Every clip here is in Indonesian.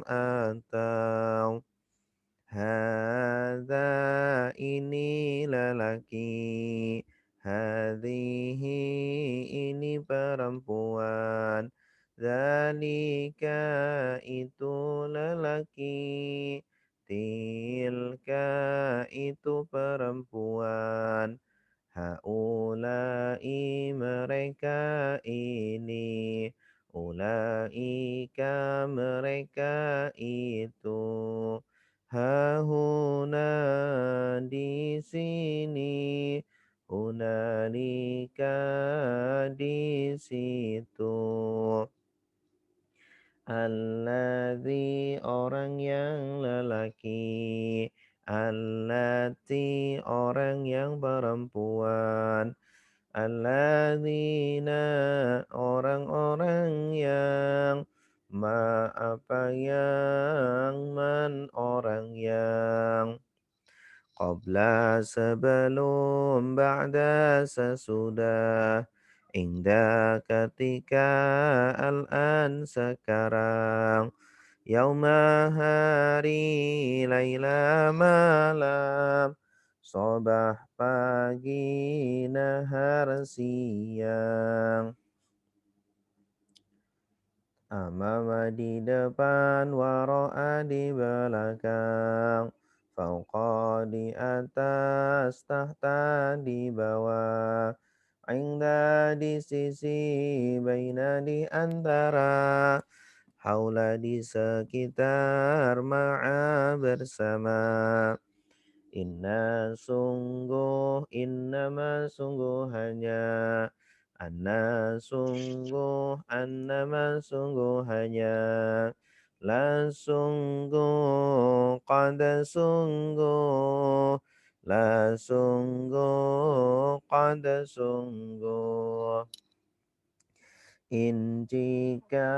atau hadza ini lelaki, hadhihi ini perempuan, dzalika itu lelaki, tilka itu perempuan, haulai mereka ini, ulaika mereka itu, hahuna di sini, hunalika di situ. Alladzi orang yang lelaki, allati orang yang perempuan, alladzina orang-orang yang, ma apa yang, man orang yang, qabla sebelum, ba'da sesudah, inda ketika, al-an sekarang, yauma hari, laila malam, sobah pagi, nahar siang, amama di depan, waro'a di belakang, fauqa di atas, tahta di bawah, inda di sisi, baina di antara, haula di sekitar, ma'a bersama. Inna sungguh, innama sungguh hanya, anna sungguh, annama sungguh hanya, la sungguh, qad sungguh, la sungguh, qad sungguh. In jika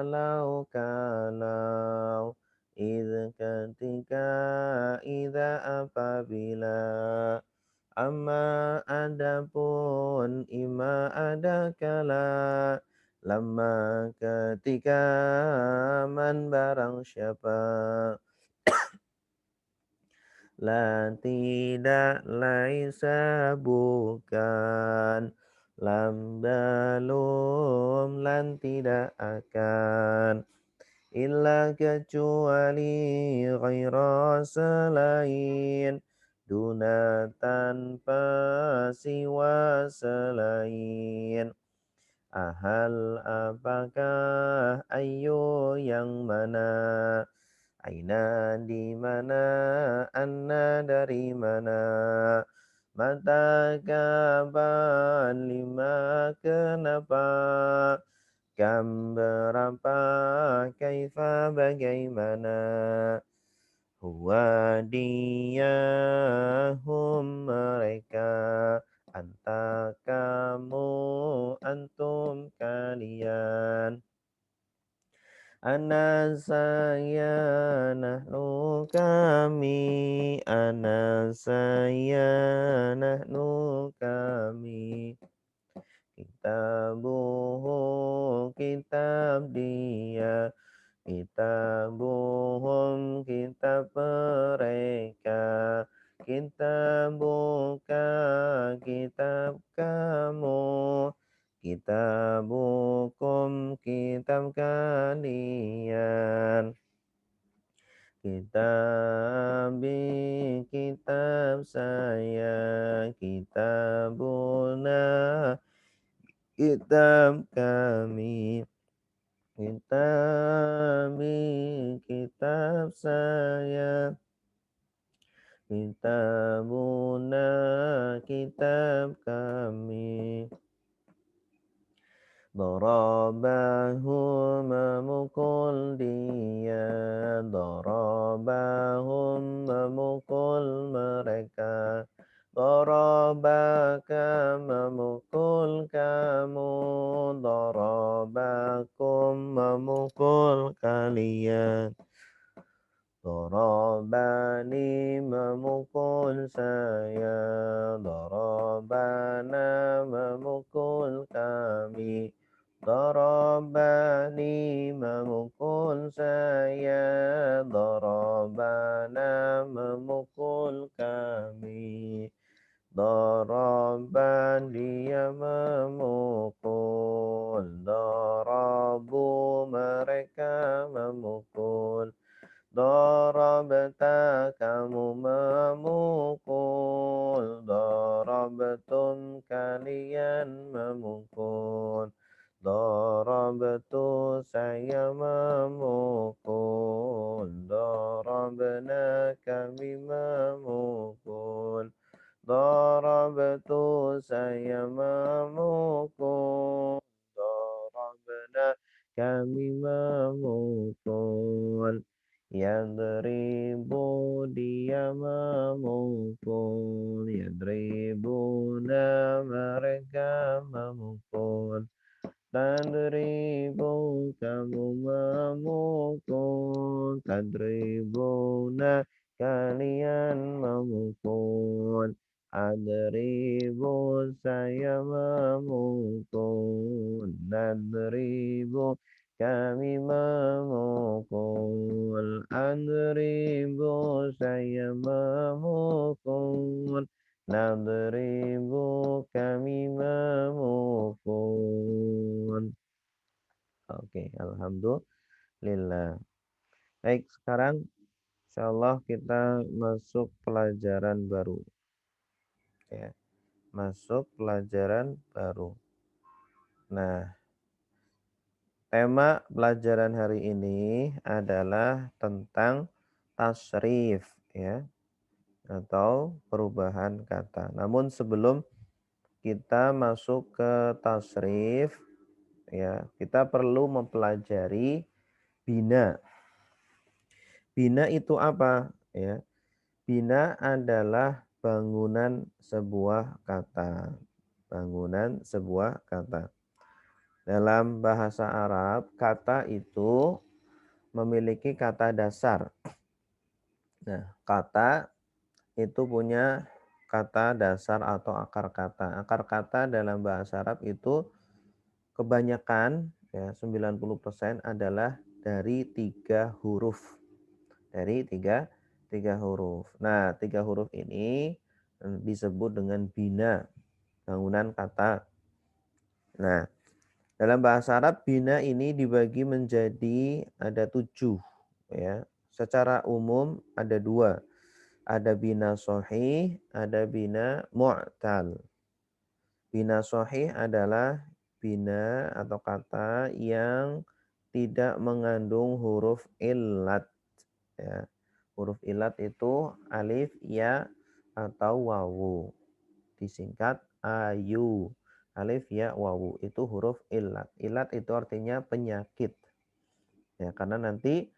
lau kalau, id ketika, ida apabila, amma adapun, ima ada kala, lama ketika, man barang siapa, la tidak, laisa bukan, lam belum, lan tidak akan, illa kecuali, ghaira selain, duna tanpa, siwa selain, ahal apakah, ayo yang mana, aina di mana, anna dari mana, mata kapan, lima kenapa, kam berapa, kaifa bagaimana, huwa dia, hum mereka, anta kamu, antum kalian, ana saya, nahnu kami, ana saya, nahnu kami, kitabuhu kitab dia, kitabuhum kitab mereka, kitabuka kitab kamu, kitabukum kitab kalian, kitabi kitab saya, kitabuna kitab kami, kitabi kitab saya, kitabuna kitab kami. Darabahu memukul dia, darabahum memukul mereka, darabaka memukul kamu, darabakum memukul kalian, darabani memukul saya, darabana memukul kami, darabani memukul saya. mukul. Darabnaka mimamukul. Darabtu saya memukul. Darabnaka mimamukul. Yadribu dia memukul. Yadribuna mereka memukul. Tadribu kamu memukul. Tadribuna kalian memukul. Adribu saya memukul. Nadribu kami memukul. Adribu saya memukul. Nadribu kami memukul. Oke, alhamdulillah. Baik, sekarang insyaallah kita masuk pelajaran baru. Ya, masuk pelajaran baru. Nah, tema pelajaran hari ini adalah tentang tasrif, ya, atau perubahan kata. Namun sebelum kita masuk ke tasrif, ya, kita perlu mempelajari bina. Bina itu apa? Ya, bina adalah bangunan sebuah kata. Bangunan sebuah kata. Dalam bahasa Arab, kata itu memiliki kata dasar. Nah, kata itu punya kata dasar atau akar kata. Akar kata dalam bahasa Arab itu kebanyakan, ya, 90% adalah dari 3 huruf. Dari tiga huruf. Nah, 3 huruf ini disebut dengan bina, bangunan kata. Nah, dalam bahasa Arab bina ini dibagi menjadi ada 7, ya. Secara umum ada 2. Ada bina sahih, ada bina mu'tal. Bina sahih adalah bina atau kata yang tidak mengandung huruf illat, ya. Huruf illat itu alif, ya, atau wawu. Disingkat ayu. Alif, ya, wawu itu huruf illat. Illat itu artinya penyakit. Ya, karena nanti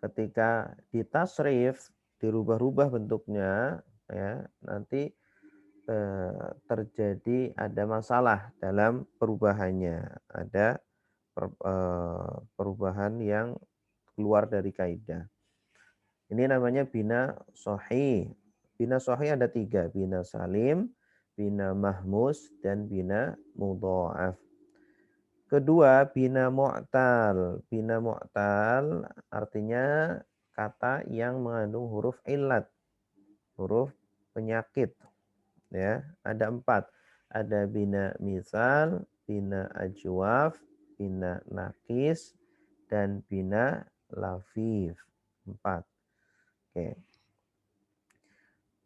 ketika ditasrif, dirubah-rubah bentuknya, ya, nanti terjadi ada masalah dalam perubahannya. Ada perubahan yang keluar dari kaidah. Ini namanya bina sahih. Bina sahih ada 3, bina salim, bina mahmus, dan bina mudha'af. Kedua, bina mu'tal. Bina mu'tal artinya kata yang mengandung huruf illat, huruf penyakit. Ya, ada 4. Ada bina misal, bina ajwaf, bina nakis, dan bina lafif. 4. Oke.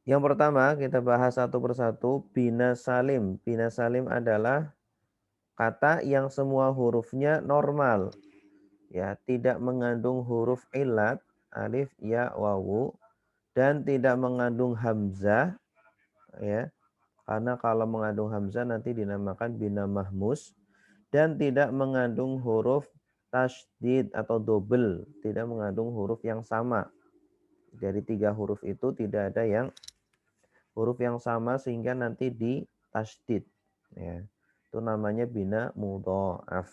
Yang pertama kita bahas satu persatu, bina salim. Bina salim adalah kata yang semua hurufnya normal, ya, tidak mengandung huruf illat, alif, ya, wawu, dan tidak mengandung hamzah, ya. Karena kalau mengandung hamzah nanti dinamakan bina mahmus, dan tidak mengandung huruf tasydid atau double, tidak mengandung huruf yang sama. Dari 3 huruf itu tidak ada yang huruf yang sama sehingga nanti di tasydid, ya. Itu namanya bina mudha'af.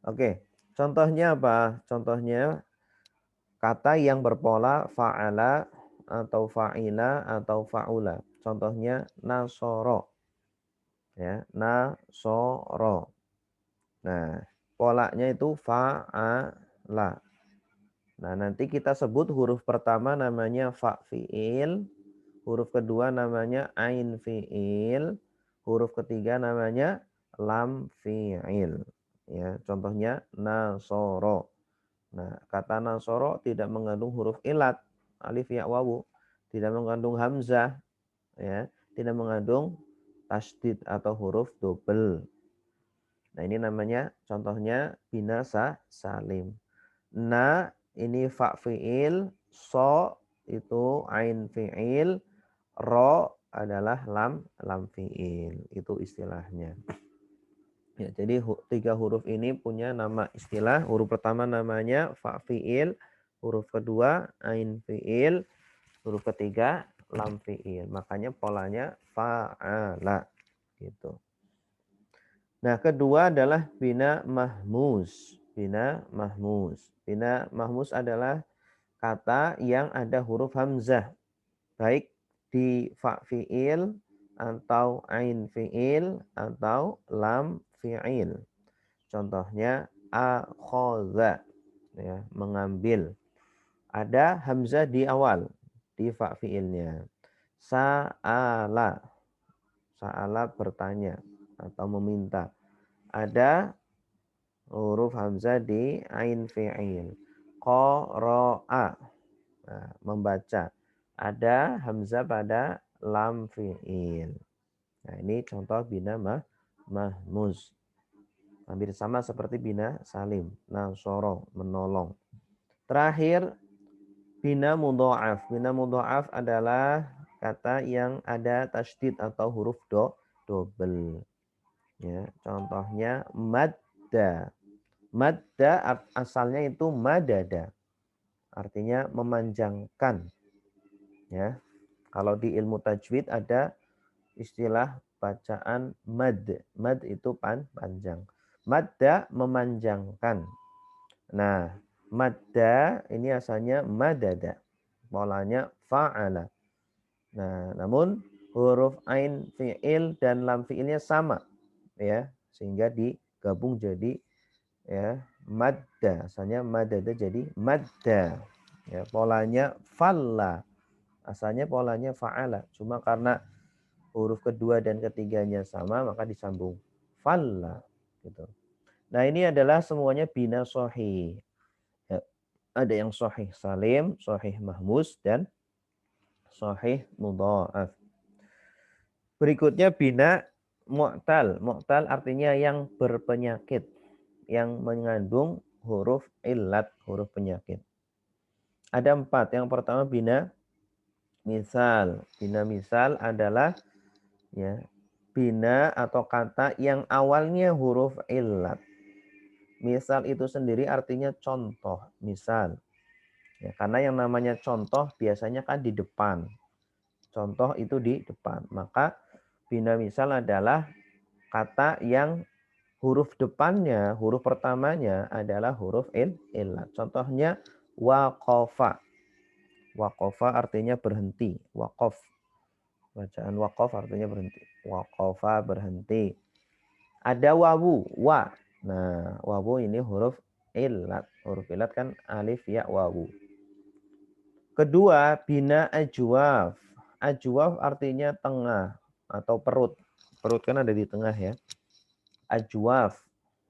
Oke, contohnya apa? Contohnya kata yang berpola fa'ala atau fa'ila atau fa'ula. Contohnya nasoro, ya, nasoro. Nah, polanya itu fa'ala. Nah, nanti kita sebut huruf pertama namanya fa fi'il, huruf kedua namanya ain fi'il, huruf ketiga namanya lam fi'il. Ya, contohnya nasoro. Nah, kata nasoro tidak mengandung huruf ilat, alif, ya, wawu, tidak mengandung hamzah, ya, tidak mengandung tasdid atau huruf double. Nah, ini namanya contohnya bina salim. Na ini fa fi'il, so itu ain fi'il, ro adalah lam fi'il. Itu istilahnya. Ya, jadi tiga huruf ini punya nama istilah. Huruf pertama namanya fa fi'il, huruf kedua ain fi'il, huruf ketiga lam fi'il. Makanya polanya fa'ala gitu. Nah, kedua adalah bina mahmus. Bina mahmus. Bina mahmus adalah kata yang ada huruf hamzah. Baik di fa fi'il atau ain fi'il atau lam fi'il. Contohnya akhadha, ya, mengambil. Ada hamzah di awal di fa fi'ilnya. Sa'ala. Sa'ala bertanya atau meminta. Ada huruf hamzah di ain fi'il. Qara'a, nah, membaca. Ada hamzah pada lam fi'il. Nah, ini contoh bina mahmuz. Hampir sama seperti bina salim. Nasoro, menolong. Terakhir, bina mudha'af. Bina mudha'af adalah kata yang ada tasydid atau huruf double. Ya, contohnya madda. Madda asalnya itu madada. Artinya memanjangkan. Ya. Kalau di ilmu tajwid ada istilah bacaan mad. Mad itu panjang. Madda memanjangkan. Nah, madda ini asalnya madada. Polanya fa'ala. Nah, namun huruf ain fi'il dan lam fi'ilnya sama, ya, sehingga digabung jadi, ya, madda. Asalnya madada jadi madda. Ya, polanya falla. Asalnya polanya fa'ala. Cuma karena huruf kedua dan ketiganya sama maka disambung falla gitu. Nah, ini adalah semuanya bina sahih. Ya, ada yang sahih salim, sahih mahmus, dan sahih mudha'af. Berikutnya bina mu'tal. Mu'tal artinya yang berpenyakit, yang mengandung huruf illat, huruf penyakit. Ada 4. Yang pertama bina misal. Bina misal adalah, ya, bina atau kata yang awalnya huruf illat. Misal itu sendiri artinya contoh, misal. Ya, karena yang namanya contoh biasanya kan di depan. Contoh itu di depan. Maka bina misal adalah kata yang huruf depannya, huruf pertamanya adalah huruf illat. Contohnya waqafa. Waqafa artinya berhenti. Waqaf. Bacaan waqaf artinya berhenti. Waqafa berhenti. Ada wawu, wa. Nah, wawu ini huruf illat. Huruf illat kan alif, ya, wawu. Kedua, bina ajwaf. Ajwaf artinya tengah atau perut. Perut kan ada di tengah, ya. Ajwaf.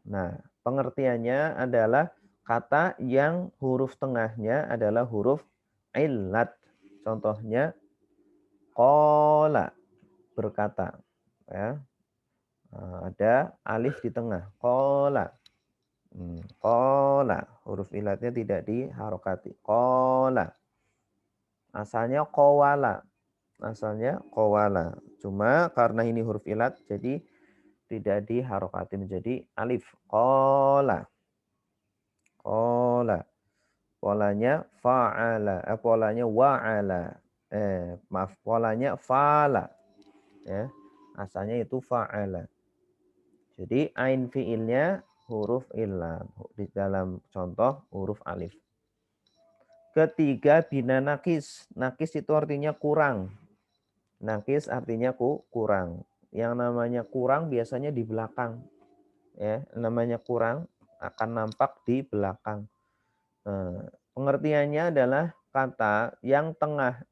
Nah, pengertiannya adalah kata yang huruf tengahnya adalah huruf illat. Contohnya qala, berkata, ya. Ada alif di tengah. Qala. Qala. Huruf illatnya tidak diharokati. Qala. Asalnya qawala. Asalnya qawala. Cuma karena ini huruf illat jadi tidak diharokati menjadi alif. Qala. Qala. Polanya fa'ala. Polanya wa'ala. Maaf. Polanya fa'ala. Ya. Asalnya itu fa'ala. Jadi ain fiilnya huruf illat. Di dalam contoh huruf alif. Ketiga bina nakis. Nakis itu artinya kurang. Nakis artinya kurang. Yang namanya kurang biasanya di belakang. Ya, namanya kurang akan nampak di belakang. Pengertiannya adalah kata yang tengah,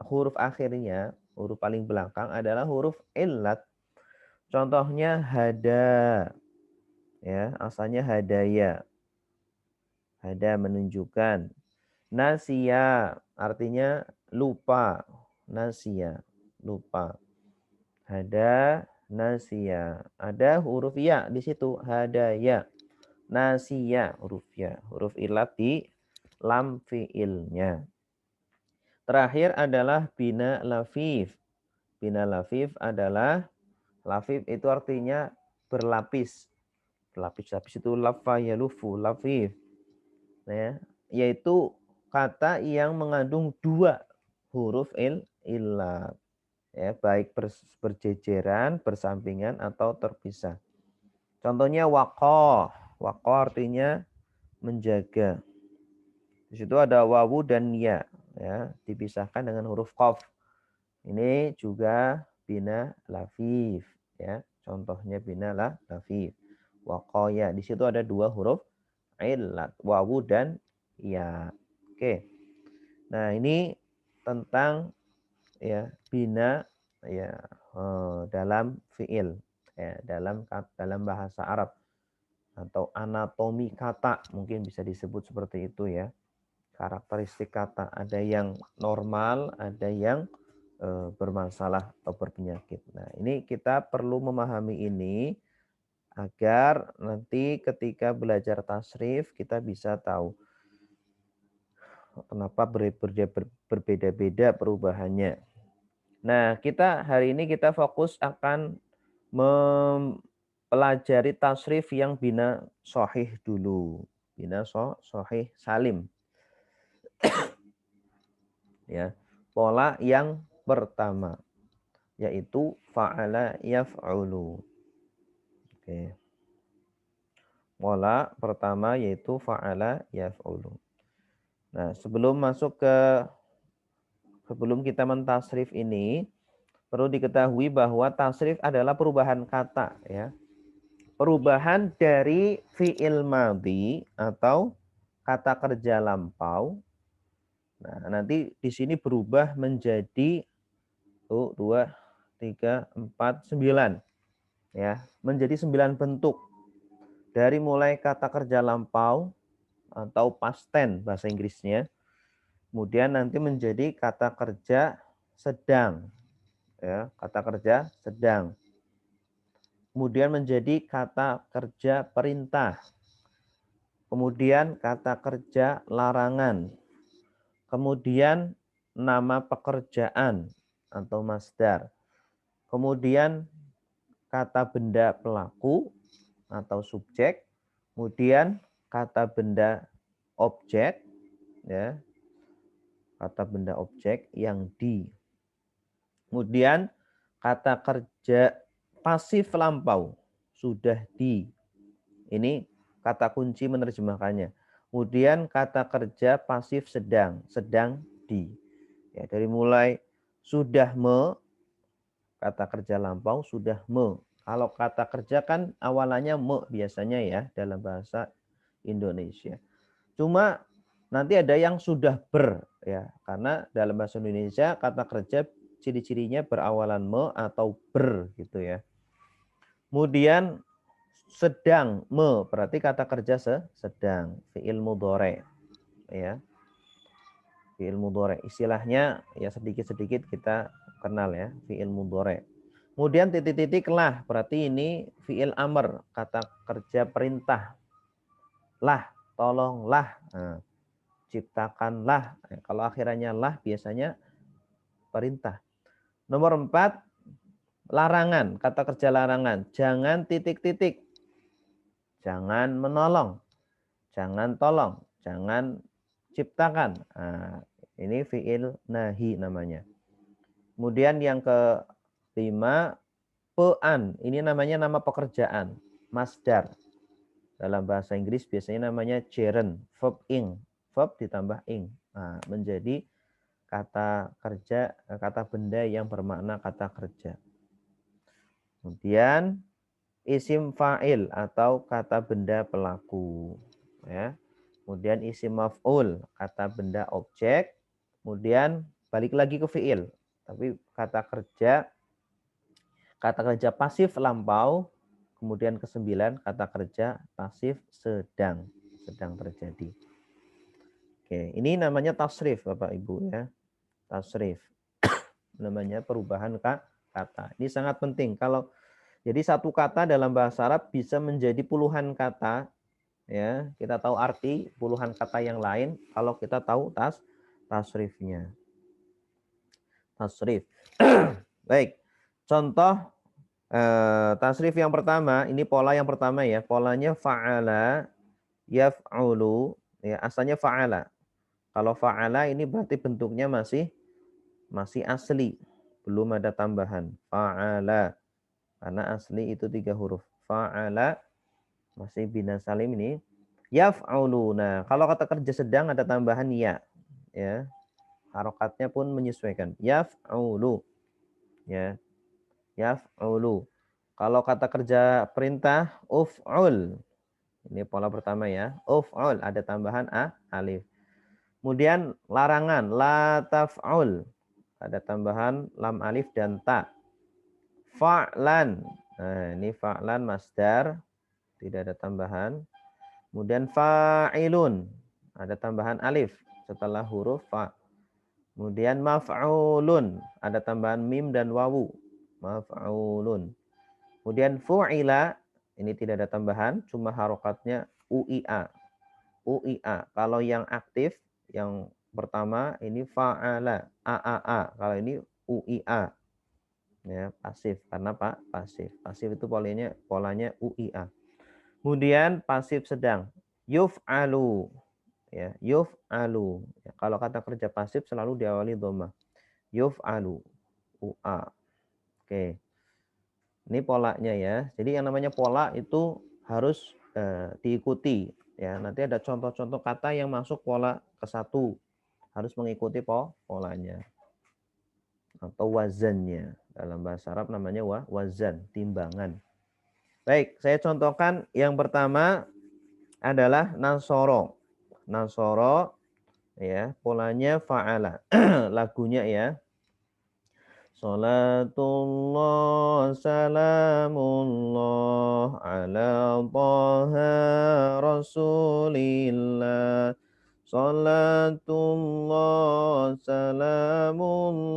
huruf akhirnya, huruf paling belakang adalah huruf illat. Contohnya hada, ya, asalnya hadaya. Hada menunjukkan. Nasia artinya lupa. Nasia, lupa. Hada, nasia. Ada huruf ya di situ, hadaya. Nasiya huruf ya. Huruf ilat di lam fiilnya. Terakhir adalah bina lafif. Bina lafif adalah, lafif itu artinya berlapis. Berlapis-lapis itu lafa yalufu, lafif. Ya, yaitu kata yang mengandung dua huruf illat. Ya, baik berjejeran, bersampingan atau terpisah. Contohnya waqah. Waqah artinya menjaga. Di situ ada wawu dan ya, dipisahkan dengan huruf qaf. Ini juga bina lafif, ya. Contohnya bina lafif. Waqaya. Di situ ada dua huruf illat, wawu dan ya. Oke. Nah, ini tentang ya bina ya dalam fiil, ya, dalam bahasa Arab atau anatomi kata mungkin bisa disebut seperti itu ya. Karakteristik kata ada yang normal, ada yang bermasalah atau berpenyakit. Nah, ini kita perlu memahami ini agar nanti ketika belajar tasrif kita bisa tahu kenapa berbeda-beda perubahannya. Nah, hari ini kita fokus akan mempelajari tasrif yang bina sahih dulu. Bina sahih salim. Ya. Pola yang pertama yaitu fa'ala yaf'ulu. Oke. Pola pertama yaitu fa'ala yaf'ulu. Nah, sebelum kita mentasrif ini, perlu diketahui bahwa tasrif adalah perubahan kata ya. Perubahan dari fi'il madhi atau kata kerja lampau. Nah, nanti di sini berubah menjadi 1, 2, 3, 4, 9 ya, menjadi 9 bentuk. Dari mulai kata kerja lampau atau past tense bahasa Inggrisnya. Kemudian nanti menjadi kata kerja sedang ya, kata kerja sedang. Kemudian menjadi kata kerja perintah. Kemudian kata kerja larangan. Kemudian nama pekerjaan atau masdar. Kemudian kata benda pelaku atau subjek. Kemudian kata benda objek ya. Kata benda objek yang di. Kemudian kata kerja pasif lampau sudah di. Ini kata kunci menerjemahkannya. Kemudian kata kerja pasif sedang di. Ya, dari mulai sudah kata kerja lampau sudah Kalau kata kerja kan awalannya biasanya ya dalam bahasa Indonesia. Cuma nanti ada yang sudah ya, karena dalam bahasa Indonesia kata kerja ciri-cirinya berawalan atau gitu ya. Kemudian sedang berarti kata kerja sedang, fiil mudhari ya. Fiil mudhari istilahnya ya sedikit-sedikit kita kenal ya, fiil mudhari. Kemudian titik-titik lah, berarti ini fiil amr, kata kerja perintah. Lah, tolonglah. Nah, ciptakanlah. Kalau akhirannya lah biasanya perintah. Nomor 4, larangan. Kata kerja larangan. Jangan titik-titik. Jangan menolong. Jangan tolong. Jangan ciptakan. Nah, ini fi'il nahi namanya. Kemudian yang kelima, pean. Ini namanya nama pekerjaan. Masdar. Dalam bahasa Inggris biasanya namanya gerund. Verb ing. Verb ditambah ing. Nah, menjadi kata kerja, kata benda yang bermakna kata kerja. Kemudian isim fa'il atau kata benda pelaku. Ya. Kemudian isim maf'ul, kata benda objek. Kemudian balik lagi ke fi'il. Tapi kata kerja pasif lampau. Kemudian ke-9 kata kerja pasif sedang terjadi. Oke, ini namanya tasrif Bapak Ibu ya. Tasrif. Namanya perubahan kata. Ini sangat penting. Jadi satu kata dalam bahasa Arab bisa menjadi puluhan kata ya. Kita tahu arti puluhan kata yang lain kalau kita tahu tasrifnya. Tasrif. Baik. Contoh tasrif yang pertama, ini pola yang pertama ya. Polanya fa'ala yaf'ulu, ya, asalnya fa'ala. Kalau fa'ala ini berarti bentuknya masih asli, belum ada tambahan. Fa'ala, karena asli itu 3 huruf. Fa'ala masih bina salim ini. Yaf'ulu. Nah, kalau kata kerja sedang ada tambahan ya. Harokatnya pun menyesuaikan. Yaf'ulu, ya. Yaf'ulu. Kalau kata kerja perintah uf'ul. Ini pola pertama ya. Uf'ul, ada tambahan alif. Kemudian larangan la taf'ul. Ada tambahan lam alif dan ta. Fa'lan. Nah, ini fa'lan masdar, tidak ada tambahan. Kemudian fa'ilun. Ada tambahan alif setelah huruf fa. Kemudian maf'ulun. Ada tambahan mim dan wawu. Maf'ulun. Kemudian fu'ila. Ini tidak ada tambahan, cuma harokatnya uia. Uia. Kalau yang aktif, yang pertama ini fa'ala. A. Kalau ini uia. Ya, pasif. Karena Pak, pasif. Pasif itu polanya uia. Kemudian pasif sedang. Yuf'alu. Ya, yuf'alu. Ya, kalau kata kerja pasif selalu diawali dhamma. Yuf'alu. Ua. Oke. Ini polanya ya. Jadi yang namanya pola itu harus diikuti. Ya, nanti ada contoh-contoh kata yang masuk pola ke-1. Harus mengikuti polanya. Atau wazannya. Dalam bahasa Arab namanya wazan, timbangan. Baik, saya contohkan yang pertama adalah nasoro. Nasoro, ya, polanya fa'ala. Lagunya ya. Salatullah salamullah ala taha rasulillah. Salatullah salamullah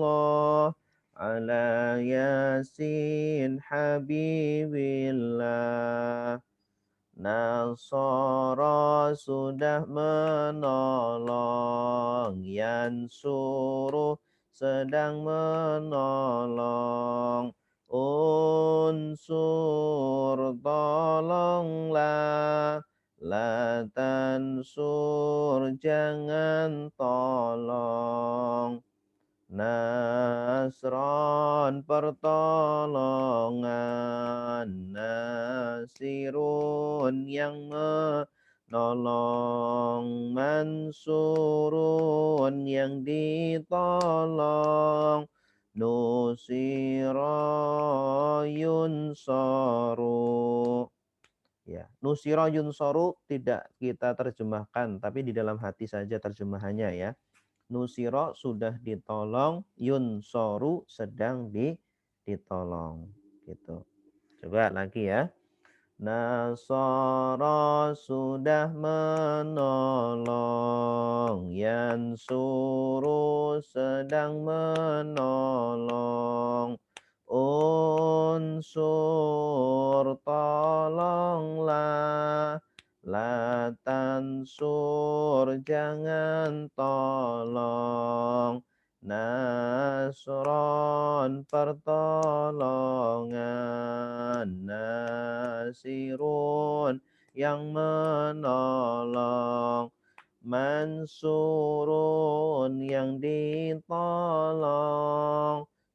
ala yasin habibillah. Nasara sudah menolong, yansuru sedang menolong, unsur tolonglah, la tansur jangan tolong. Nasron pertolongan, nasirun yang menolong, mansurun yang ditolong, nusira yunsaru. Ya, nusira yunsaru tidak kita terjemahkan, tapi di dalam hati saja terjemahannya ya. Nusiro sudah ditolong, yunsoru sedang ditolong. Gitu. Coba lagi ya. Nasara sudah menolong, yansuru sedang menolong, unsur tolonglah, la tansur jangan tolong, nasron pertolongan, nasirun yang menolong, mansurun yang ditolong,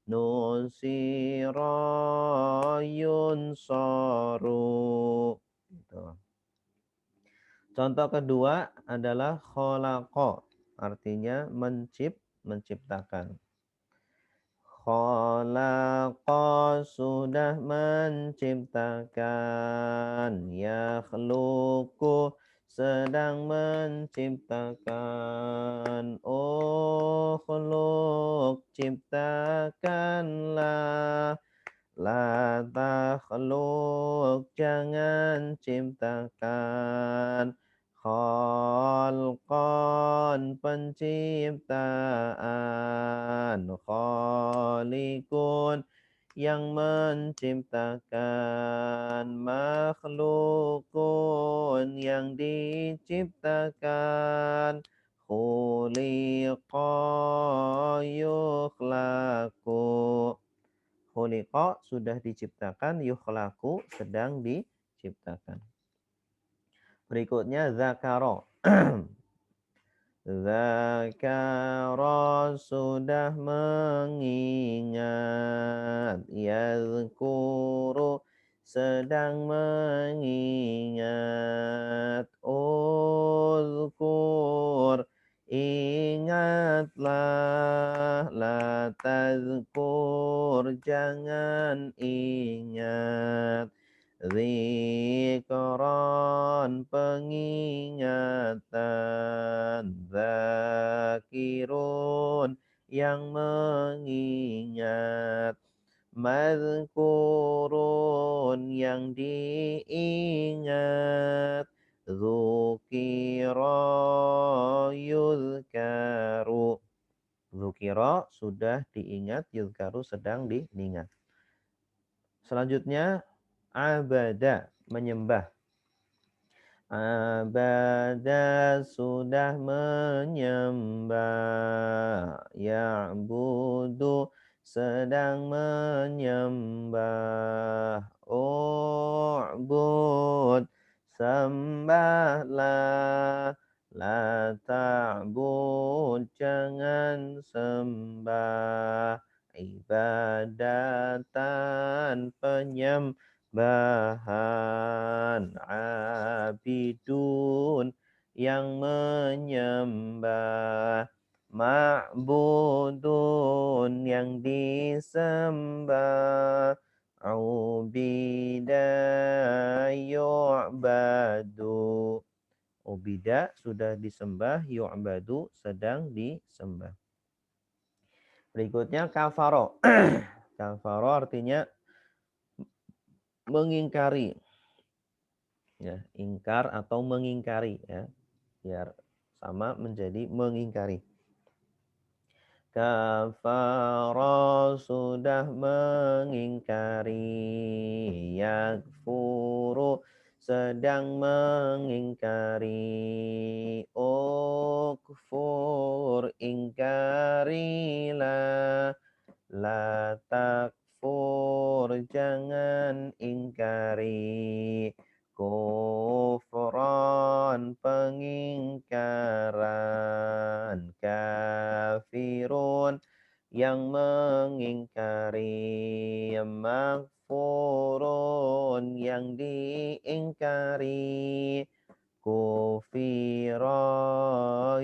nusira yunsaru. Gitu. Contoh kedua adalah kholaqa, artinya menciptakan. Kholaqa sudah menciptakan, yakhluqu sedang menciptakan, ukhluk ciptakanlah, la takhluk jangan ciptakan, khalqan penciptaan, khaliqun yang menciptakan, makhlukun yang diciptakan, khuliqa yukhlaku. Khuliqa sudah diciptakan, yukhlaku sedang diciptakan. Berikutnya zakaro. Zakara sudah mengingat, yazkuru sedang mengingat, uzkur ingatlah, la tazkur jangan ingat, zikron pengingatan, zakirun yang mengingat, mazkurun yang diingat, dzukira yuzkaru. Dzukira sudah diingat, yuzkaru sedang diingat. Selanjutnya abada menyembah. Abada sudah menyembah, ya'budu sedang menyembah, u'bud sembahlah, la ta'bud jangan sembah, ibadatan penyembah, bahan abidun yang menyembah, ma'budun yang disembah, ubida yu'badu. Ubida sudah disembah, yu'badu sedang disembah. Berikutnya kafaro. Kafaro artinya mengingkari, ya, ingkar atau mengingkari, ya, biar sama menjadi mengingkari. Kafara sudah mengingkari, yakfuru sedang mengingkari, ukfur ingkarilah, la takfur jangan ingkari, kufran pengingkaran, kafirun yang mengingkari, makfurun yang diingkari, kufira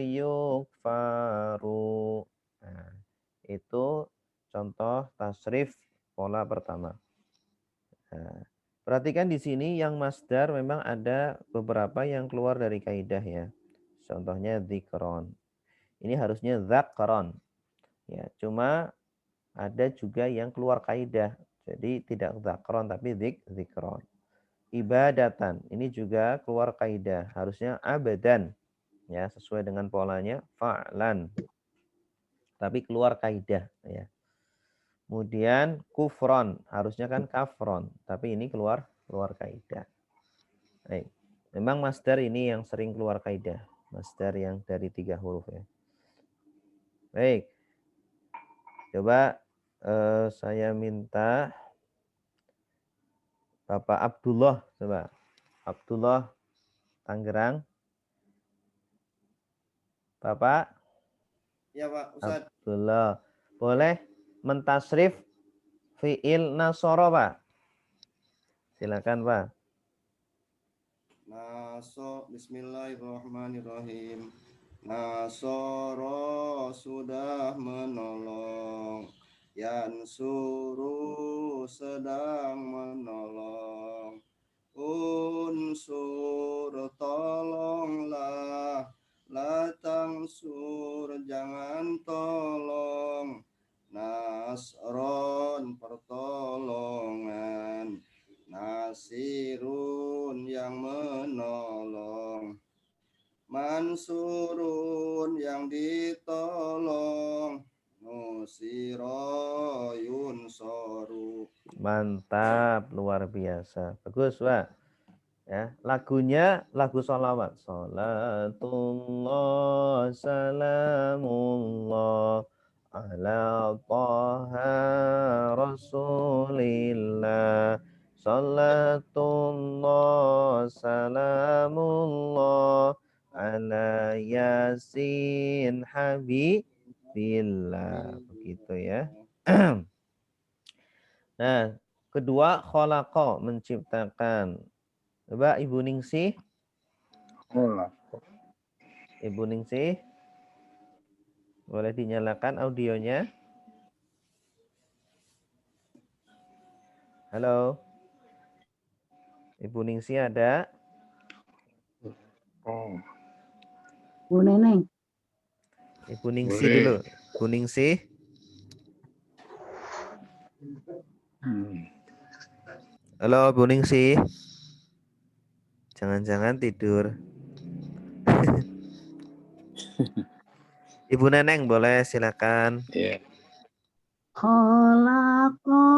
yukfaru. Nah, itu contoh tasrif pola pertama. Nah, perhatikan di sini yang masdar memang ada beberapa yang keluar dari kaidah, ya. Contohnya dzikron. Ini harusnya zakron. Ya, cuma ada juga yang keluar kaidah. Jadi tidak zakron tapi dzikron. Ibadatan. Ini juga keluar kaidah. Harusnya abadan. Ya, sesuai dengan polanya fa'lan. Tapi keluar kaidah, ya. Kemudian kufron, harusnya kan kafron, tapi ini keluar kaidah. Baik. Memang masdar ini yang sering keluar kaidah, masdar yang dari 3 huruf, ya. Baik. Coba saya minta Bapak Abdullah, coba. Abdullah Tangerang. Bapak? Ya Pak Ustadz. Abdullah. Boleh mentasrif fi'il nasoro, Pak? Silakan, Pak. Bismillahirrahmanirrahim. Nasoro sudah menolong, yansuru sedang menolong, unsur tolonglah, la tangsur jangan tolong, nasron pertolongan, nasirun yang menolong, mansurun yang ditolong, nusiro yunsoru. Mantap, luar biasa. Bagus, Pak. Ya, lagunya lagu sholawat. Salatullah salamullah ala taha rasulillah. Salatullah salamullah ala yasin habibillah. Begitu ya. Nah, kedua khalaqa menciptakan. Coba Ibu Ningsih. Ibu Ningsih. Boleh dinyalakan audionya. Halo. Ibu Ningsih ada? Bu Neneng. Ibu Ningsih dulu. Bu Ningsih. Halo Bu Ningsih. Jangan-jangan tidur. Ibu Neneng boleh silakan. Khalaqa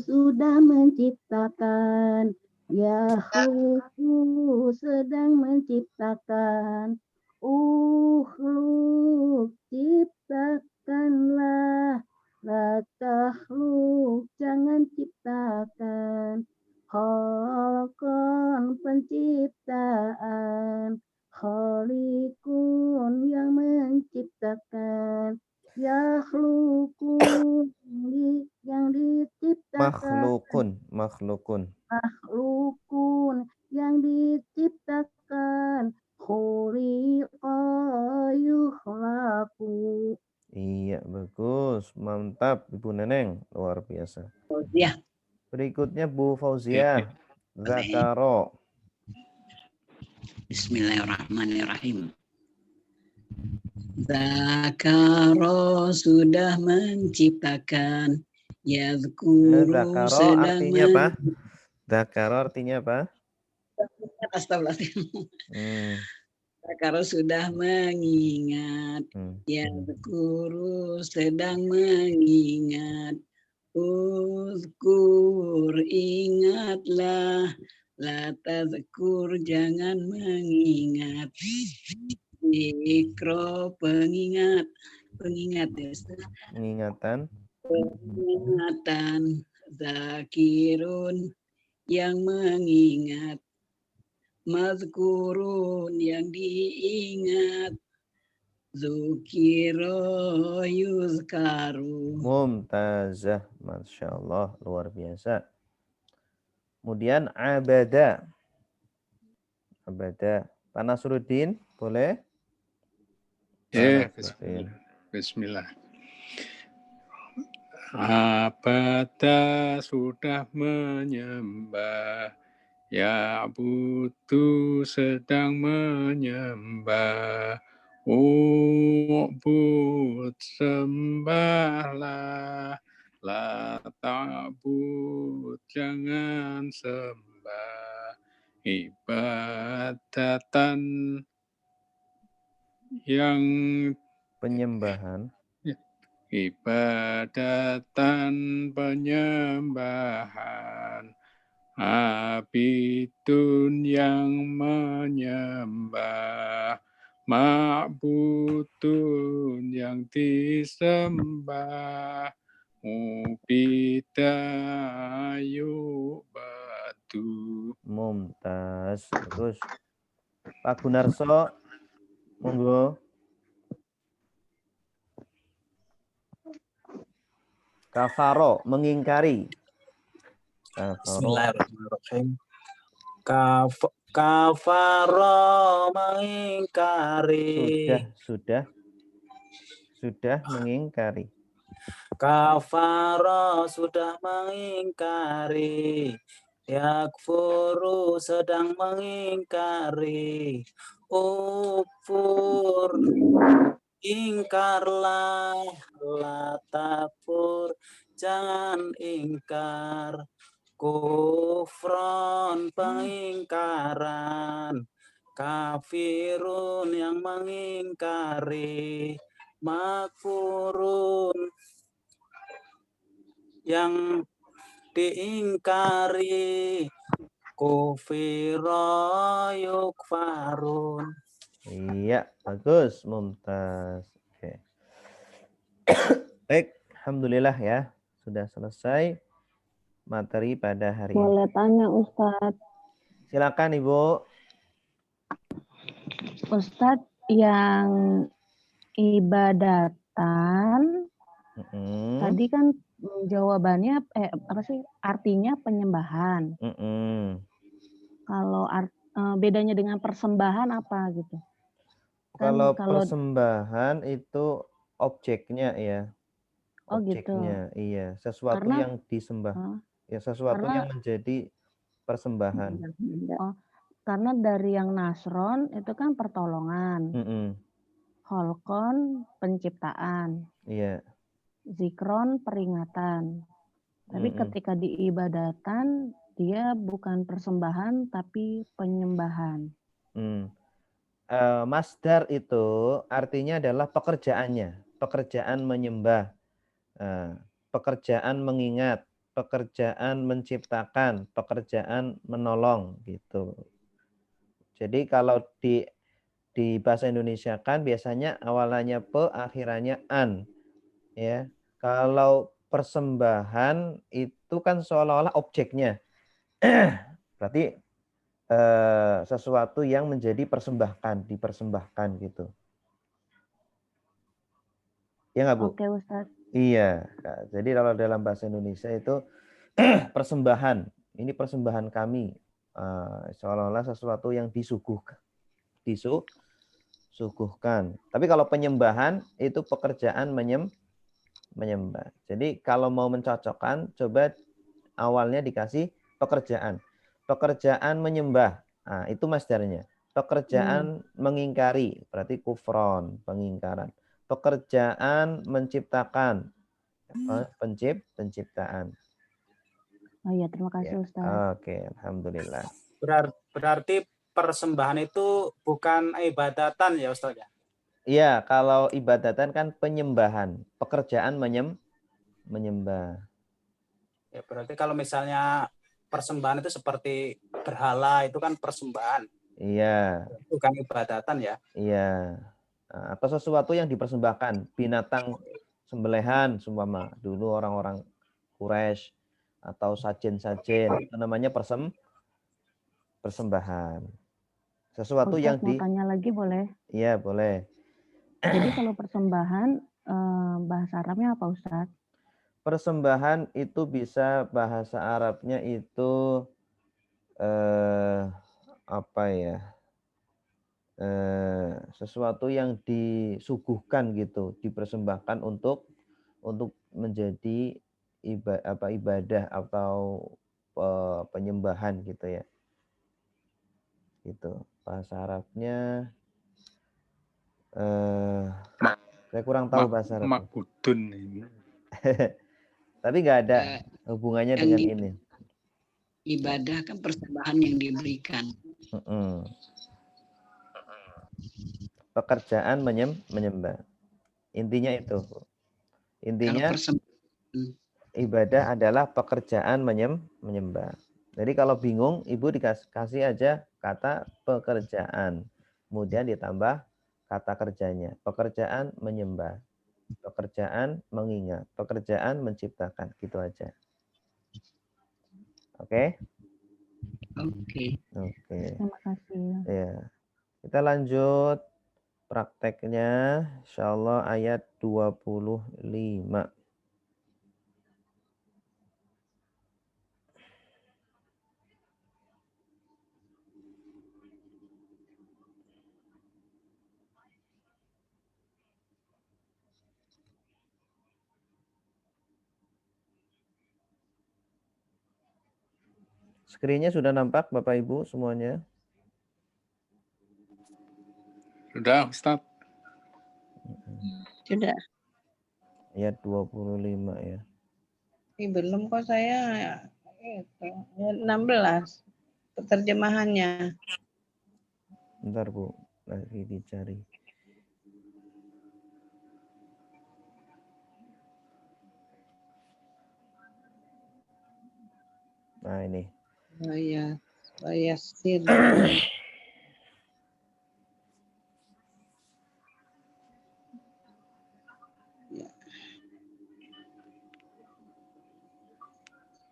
sudah menciptakan, Yahluku sedang menciptakan, Ukhluk ciptakanlah, La takhluk jangan ciptakan, Khalaqan penciptaan, Khaliqun yang menciptakan, Yahluku yang diciptakan, Makhlukun. makhlukun yang diciptakan, khuliqa yukhlaqu. Iya, bagus. Mantap Ibu Neneng. Luar biasa. Ya. Berikutnya Bu Fauziah. Zakaro. Bismillahirrahmanirrahim. Zakaro sudah menciptakan. Yazkuru Zakaro sedang artinya apa? Zakaro artinya apa? Astagfirullahaladzim. Zakaro sudah mengingat. Yazkuru sedang mengingat. Uzkur ingatlah. La tazkur jangan mengingat. Zikro pengingat ya Ustaz. Pengingatan. Zakirun yang mengingat. Mazkurun yang diingat. Zukiro yuzkaru. Mumtazah. Masya Allah. Luar biasa. Kemudian abada. Abada. Pak Nasruddin, boleh? Bismillah. Abada sudah menyembah. Ya butuh sedang menyembah. Ubud sembahlah. La ta'bud jangan sembah. Ibadatan yang penyembahan. Ibadatan penyembahan. Abidun yang menyembah. Ma'budun yang disembah. Mubidayu batu. Mumtaz. Terus Pak Gunarso, monggo. Kafaro, mengingkari. Bismillahirrahmanirrahim. Kafaro mengingkari. Sudah mengingkari. Kafaro sudah mengingkari. Yakfuru sedang mengingkari. Ufur ingkarlah. La takfur jangan ingkar. Kufron pengingkaran. Kafirun yang mengingkari. makfurun yang diingkari, kufira yukfarun. Iya, bagus, mumtaz. Oke. Baik, alhamdulillah ya, sudah selesai materi pada hari ini. Boleh tanya Ustadz. Silakan Ibu. Ustadz, yang ibadatan Mm-mm. tadi kan jawabannya apa sih artinya penyembahan. Mm-mm. Kalau bedanya dengan persembahan apa gitu? Kalau Kalau persembahan itu objeknya ya. oh gitu. Objeknya, iya. Sesuatu Karena yang disembah. Ya, sesuatu karena yang menjadi persembahan. oh, karena dari yang nasron itu kan pertolongan, Mm-mm. holkon penciptaan, Iya. zikron peringatan. Tapi Mm-mm. ketika diibadatan dia bukan persembahan tapi penyembahan. Masdar itu artinya adalah pekerjaannya, pekerjaan menyembah, pekerjaan mengingat, pekerjaan menciptakan, pekerjaan menolong gitu. Jadi kalau di bahasa Indonesia kan biasanya awalnya pe, akhirannya an, ya. Kalau persembahan itu kan seolah-olah objeknya, berarti sesuatu yang menjadi dipersembahkan gitu. Ya nggak Bu? Oke Ustadz. Iya. Nah, jadi kalau dalam bahasa Indonesia itu persembahan, ini persembahan kami, seolah-olah sesuatu yang disuguhkan. Tapi kalau penyembahan itu pekerjaan menyembah. Jadi kalau mau mencocokkan, coba awalnya dikasih pekerjaan. Pekerjaan menyembah, nah, itu masdarnya. Pekerjaan mengingkari, berarti kufron, pengingkaran. Pekerjaan menciptakan, penciptaan. Oh iya, terima kasih Ustadz. Oke, alhamdulillah. Berarti persembahan itu bukan ibadatan ya Ustaz ya? Iya, kalau ibadatan kan penyembahan, pekerjaan menyembah. Ya berarti kalau misalnya persembahan itu seperti berhala itu kan persembahan. Iya. Bukan ibadatan ya. Iya. Atau sesuatu yang dipersembahkan, binatang sembelihan seumpama dulu orang-orang Quraisy atau sajen-sajen, itu namanya persembahan. Sesuatu Ustadz, yang mau tanya lagi boleh? Iya, boleh. Jadi kalau persembahan bahasa Arabnya apa Ustadz? Persembahan itu bisa bahasa Arabnya itu apa ya? Sesuatu yang disuguhkan gitu, dipersembahkan untuk menjadi ibadah atau penyembahan gitu ya. Gitu. Bahasa Arabnya saya kurang tahu bahasa Arabnya. Makbudun ini. Tapi nggak ada hubungannya dengan ini. Ibadah kan persembahan yang diberikan. Pekerjaan menyembah. Intinya itu. Intinya ibadah adalah pekerjaan menyembah. Jadi kalau bingung, Ibu dikasih aja kata pekerjaan. Kemudian ditambah kata kerjanya. Pekerjaan menyembah. Pekerjaan mengingat. Pekerjaan menciptakan. Gitu aja. Oke? Oke. Terima kasih. Ya. Kita lanjut prakteknya. Insyaallah ayat 25. Screen-nya sudah nampak Bapak Ibu semuanya? Sudah Ustaz? Sudah. Ayat 25 ya. Belum kok saya. 16 terjemahannya. Bentar Bu, lagi dicari. Nah, ini. Wayasir.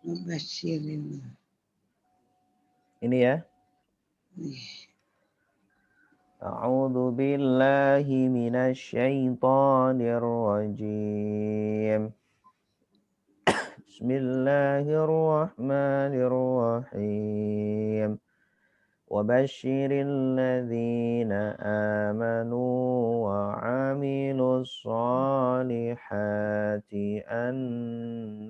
Mubashirin. Ini ya. A'udzu billahi minasyaitonir rajim. Bismillahirrahmanirrahim. وبشر الذين آمنوا وعملوا الصالحات أن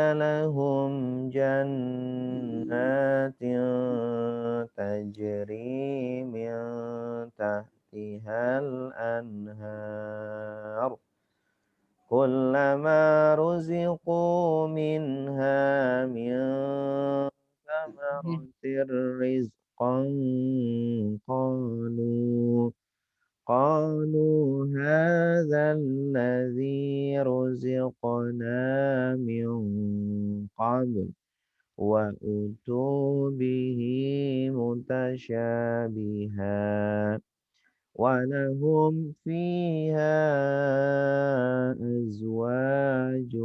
لهم جنات تجري من تحتها الأنهار كلما رزقوا منها من ثمرة رزقا قالوا هذا الذي رزقنا من قبل وأتوا به متشابها ولهم فيها أزواج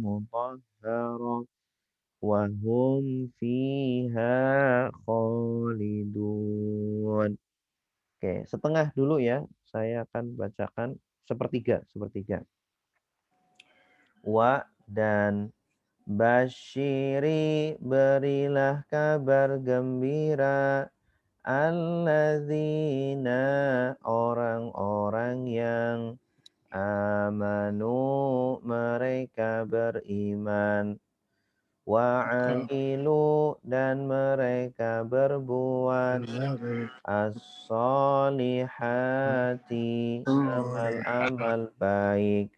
مطهرة وهم فيها خالدون. Oke, setengah dulu ya. Saya akan bacakan sepertiga. Wa dan basyiri, berilah kabar gembira, alladzina, orang-orang yang amanu, mereka beriman, wa'amilu, dan mereka berbuat as-solihati, amal-amal baik,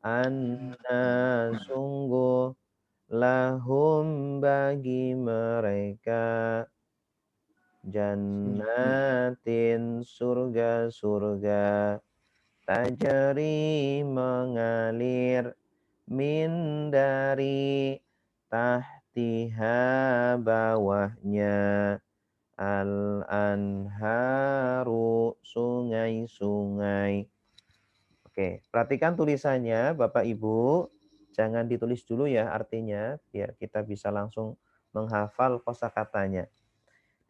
anna, sungguh, lahum, bagi mereka, jannatin, surga-surga, tajri, mengalir, min, dari, tahtiha, bawahnya, al-anharu, sungai-sungai. Oke, perhatikan tulisannya Bapak Ibu. Jangan ditulis dulu ya artinya, biar kita bisa langsung menghafal kosakatanya.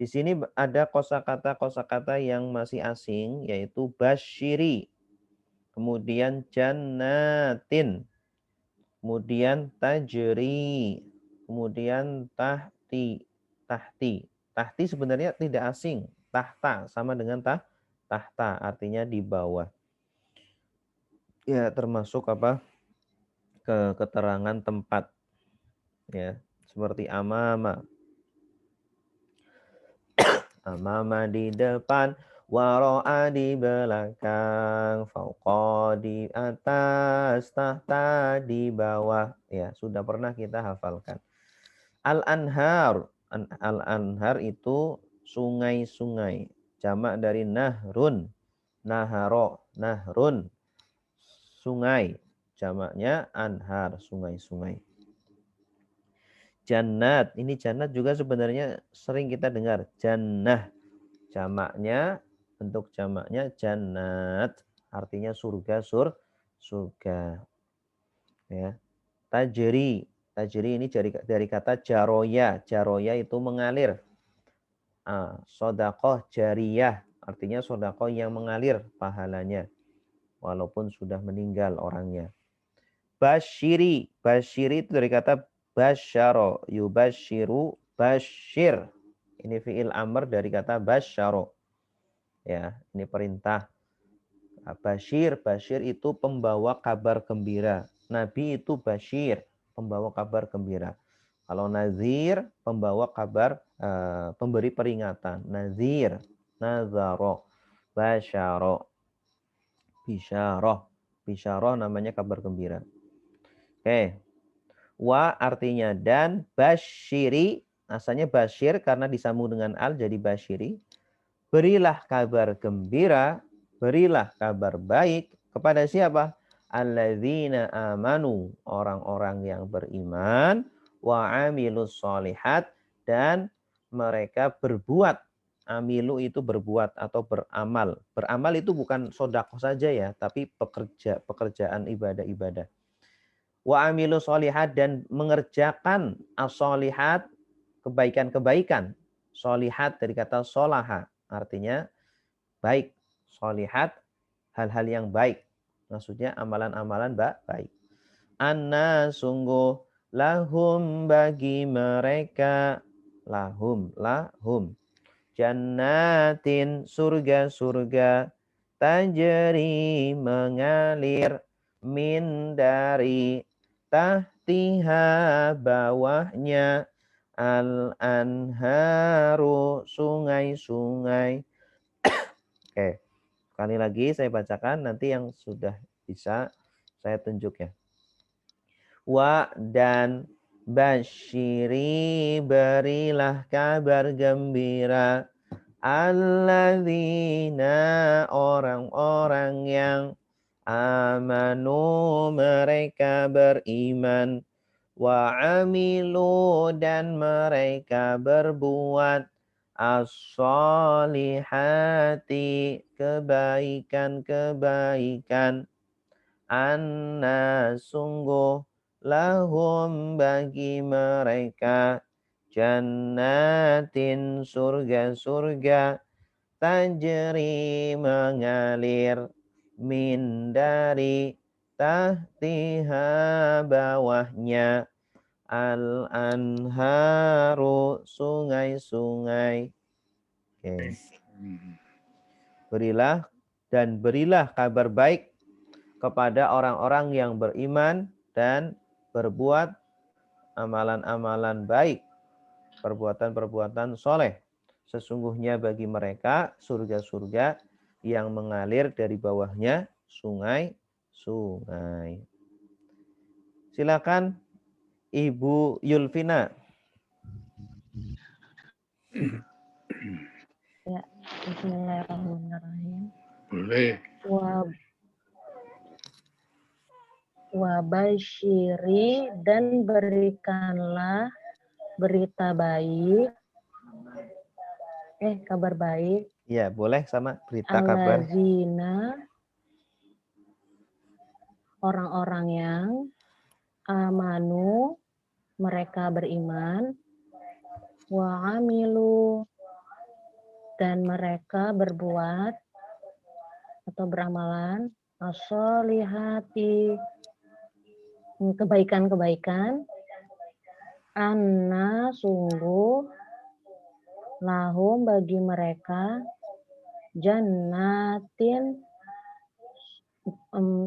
Di sini ada kosakata yang masih asing, yaitu basyiri, kemudian jannatin, kemudian tajri, kemudian tahti. Tahti sebenarnya tidak asing. Tahta sama dengan tahta, artinya di bawah. Ya, termasuk keterangan tempat. Ya, seperti amama. Amama di depan, waro'a di belakang, fauqa di atas, tahta di bawah. Ya, sudah pernah kita hafalkan. Al-anhar. Al-anhar itu sungai-sungai. Jamak dari nahrun. Naharo. Nahrun. Sungai. Jamaknya anhar. Sungai-sungai. Jannat. Ini jannat juga sebenarnya sering kita dengar. Jannah. Jamaknya, bentuk jamaknya jannat. Artinya surga, surga. Ya. Tajri. Tajri ini dari kata jaroya. Jaroya itu mengalir. Sodakoh jariyah. Artinya sodakoh yang mengalir pahalanya. Walaupun sudah meninggal orangnya. Basyiri. Basyiri itu dari kata basyaro. Yubasyiru basyir. Ini fi'il amr dari kata basyaro. Ya, ini perintah. Basyir. Basyir itu pembawa kabar gembira. Nabi itu basyir, pembawa kabar gembira. Kalau nazir, pembawa kabar, pemberi peringatan. Nazir, nazaro, basyaro, bisyarah. Bisyarah namanya kabar gembira. Oke. Wa artinya dan, basyiri, asalnya basyir karena disambung dengan al jadi basyiri. Berilah kabar gembira, berilah kabar baik kepada siapa? alladzina amanu, orang-orang yang beriman, wa amilus solihat, dan mereka berbuat. Amilu itu berbuat atau beramal. Beramal itu bukan sodako saja ya, tapi pekerjaan ibadah-ibadah. Wa amilu solihat, dan mengerjakan as-solihat, kebaikan-kebaikan. Solihat dari kata solaha, artinya baik. Solihat, hal-hal yang baik. Maksudnya amalan-amalan baik. Anna, sungguh, lahum, bagi mereka, lahum, jannatin, surga-surga, tajri, mengalir, min, dari, tahtiha, bawahnya, al-anharu, sungai-sungai. Oke, sekali lagi saya bacakan, nanti yang sudah bisa saya tunjuk ya. Wa, dan basyiri, berilah kabar gembira, alladzina, orang-orang yang amanu, mereka beriman, wa amilu, dan mereka berbuat as-solihati, kebaikan-kebaikan, anna, sungguh, lahum, bagi mereka, jannatin, surga-surga, tajri, mengalir, min, dari, tahtiha, bawahnya, al-anharu, sungai-sungai. Oke. Berilah kabar baik kepada orang-orang yang beriman dan berbuat amalan-amalan baik, perbuatan-perbuatan soleh. Sesungguhnya bagi mereka surga-surga yang mengalir dari bawahnya sungai-sungai. Silakan Ibu Yulvina. Ya, bismillahirrahmanirrahim. Boleh. Wa basyiri, dan berikanlah berita baik, kabar baik, Ya, boleh sama berita kabar. allazina, orang-orang yang amanu, mereka beriman, wa amilu, dan mereka berbuat atau beramalan, as-solihati, kebaikan-kebaikan, anna, sungguh, lahum, bagi mereka, jannatin,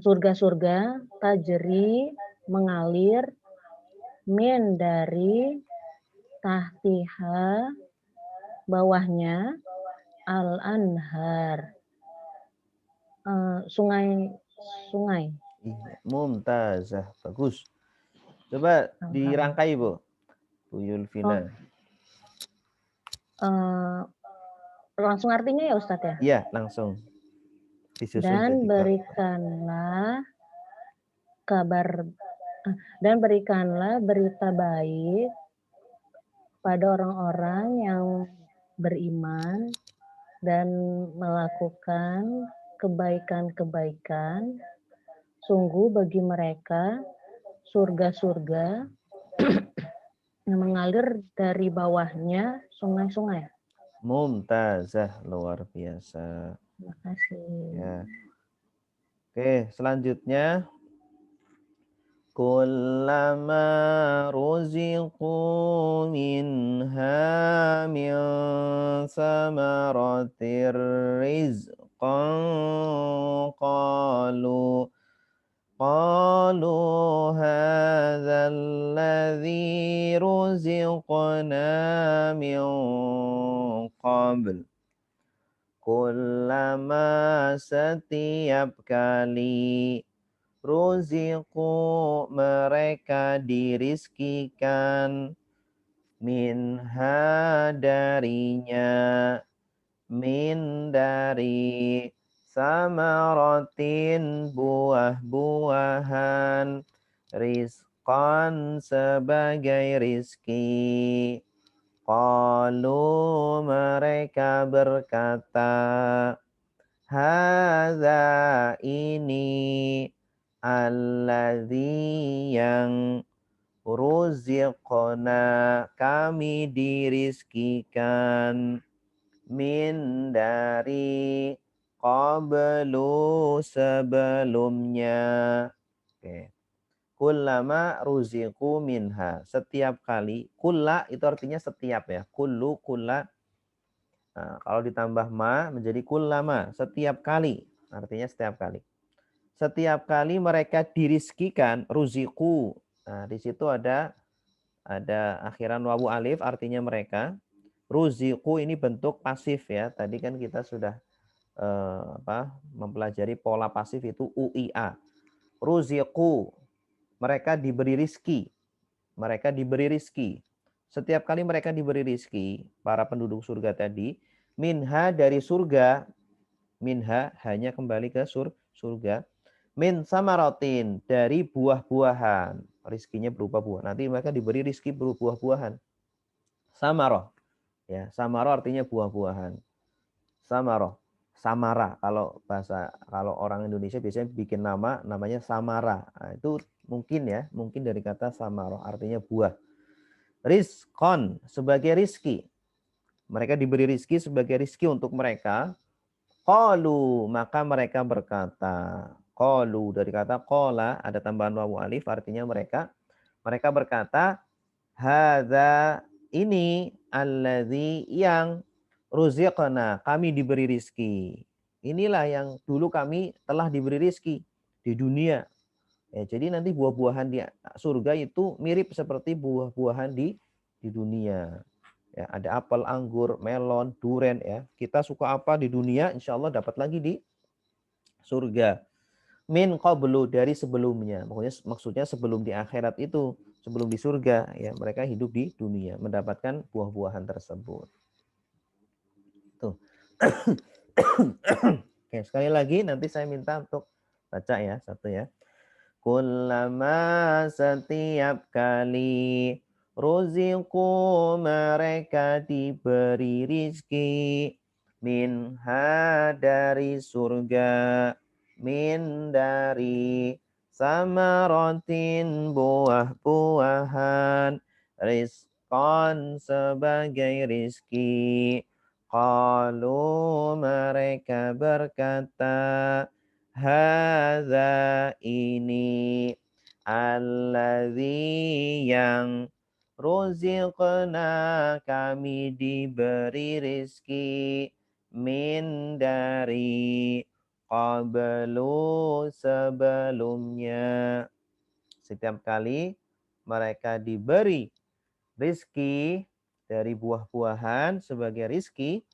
surga-surga, tajri, mengalir, min, dari, tahtiha, bawahnya, al-anhar, sungai. Mumtazah, bagus. Coba dirangkai Bu Yulvina. Langsung artinya ya Ustadz ya? Iya, langsung. Disusun Dan jadi berikanlah berita baik pada orang-orang yang beriman dan melakukan kebaikan-kebaikan. Sungguh bagi mereka surga-surga yang mengalir dari bawahnya sungai-sungai. Mumtazah, luar biasa. Terima kasih. Ya. Oke, selanjutnya kullama ruziqu minha min samaratir rizqan qalu hadza alladhi ruziqna min qabl. Kullama, setiap kali, ruziqu, mereka dirizkikan, minha, darinya, min, dari, samaratin buah-buahan, rizqan sebagai rizki. Qalu mereka berkata, hadza ini alladzi yang ruziqna kami dirizkikan min dari qablu sebelumnya. Oke. Kullama ruziqu minha, setiap kali. Kulla itu artinya setiap ya. Kullu, kulla. Nah, kalau ditambah ma menjadi kullama, setiap kali. Artinya setiap kali. Setiap kali mereka dirizkikan, ruziqu. Nah, di situ ada akhiran wawu alif, artinya mereka. Ruziqu ini bentuk pasif ya. Tadi kan kita sudah mempelajari pola pasif itu UIA. Ruziqu, mereka diberi rizki. Mereka diberi rizki. Setiap kali mereka diberi rizki, para penduduk surga tadi, minha dari surga, minha hanya kembali ke surga, min samaratin dari buah-buahan, rizkinya berupa buah. Nanti mereka diberi rizki berupa buah-buahan. Samaroh, ya samaroh artinya buah-buahan. Samaroh, samara. Kalau orang Indonesia biasanya bikin namanya samara. Nah, itu mungkin dari kata samaroh artinya buah. Rizqon sebagai rizki. Mereka diberi rizki sebagai rizki untuk mereka. Qalu, maka mereka berkata. Qalu dari kata qala ada tambahan wawu alif artinya mereka berkata, hadza ini alladzi yang ruziqna kami diberi rizki. Inilah yang dulu kami telah diberi rizki di dunia. Ya, jadi nanti buah-buahan di surga itu mirip seperti buah-buahan di dunia. Ya, ada apel, anggur, melon, duren ya. Kita suka apa di dunia, insya Allah dapat lagi di surga. Min qablu dari sebelumnya. Maksudnya sebelum di akhirat itu, sebelum di surga ya, mereka hidup di dunia mendapatkan buah-buahan tersebut. Tuh. Oke, sekali lagi nanti saya minta untuk baca ya, satu ya. Kullama setiap kali ruziqu mereka diberi rizki minha dari surga min dari samaratin buah-buahan rizqan sebagai rizki. Qalu mereka berkata, hadza ini alladzi yang ruziqna kami diberi rizki min dari qablu sebelumnya. Setiap kali mereka diberi rizki dari buah-buahan sebagai rizki,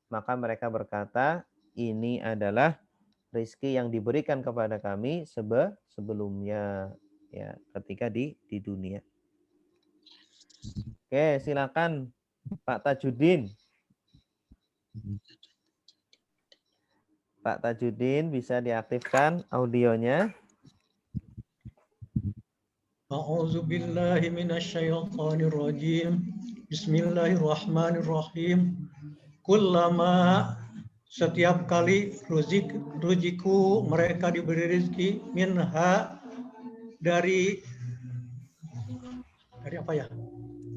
maka mereka berkata, ini adalah rizki yang diberikan kepada kami sebelumnya ya, ketika di dunia. Oke, silakan Pak Tajudin. Pak Tajudin bisa diaktifkan audionya. A'udzu billahi minasyaitonir rajim. Bismillahirrahmanirrahim. Kullama setiap kali ruziku mereka diberi rezeki minha dari apa ya?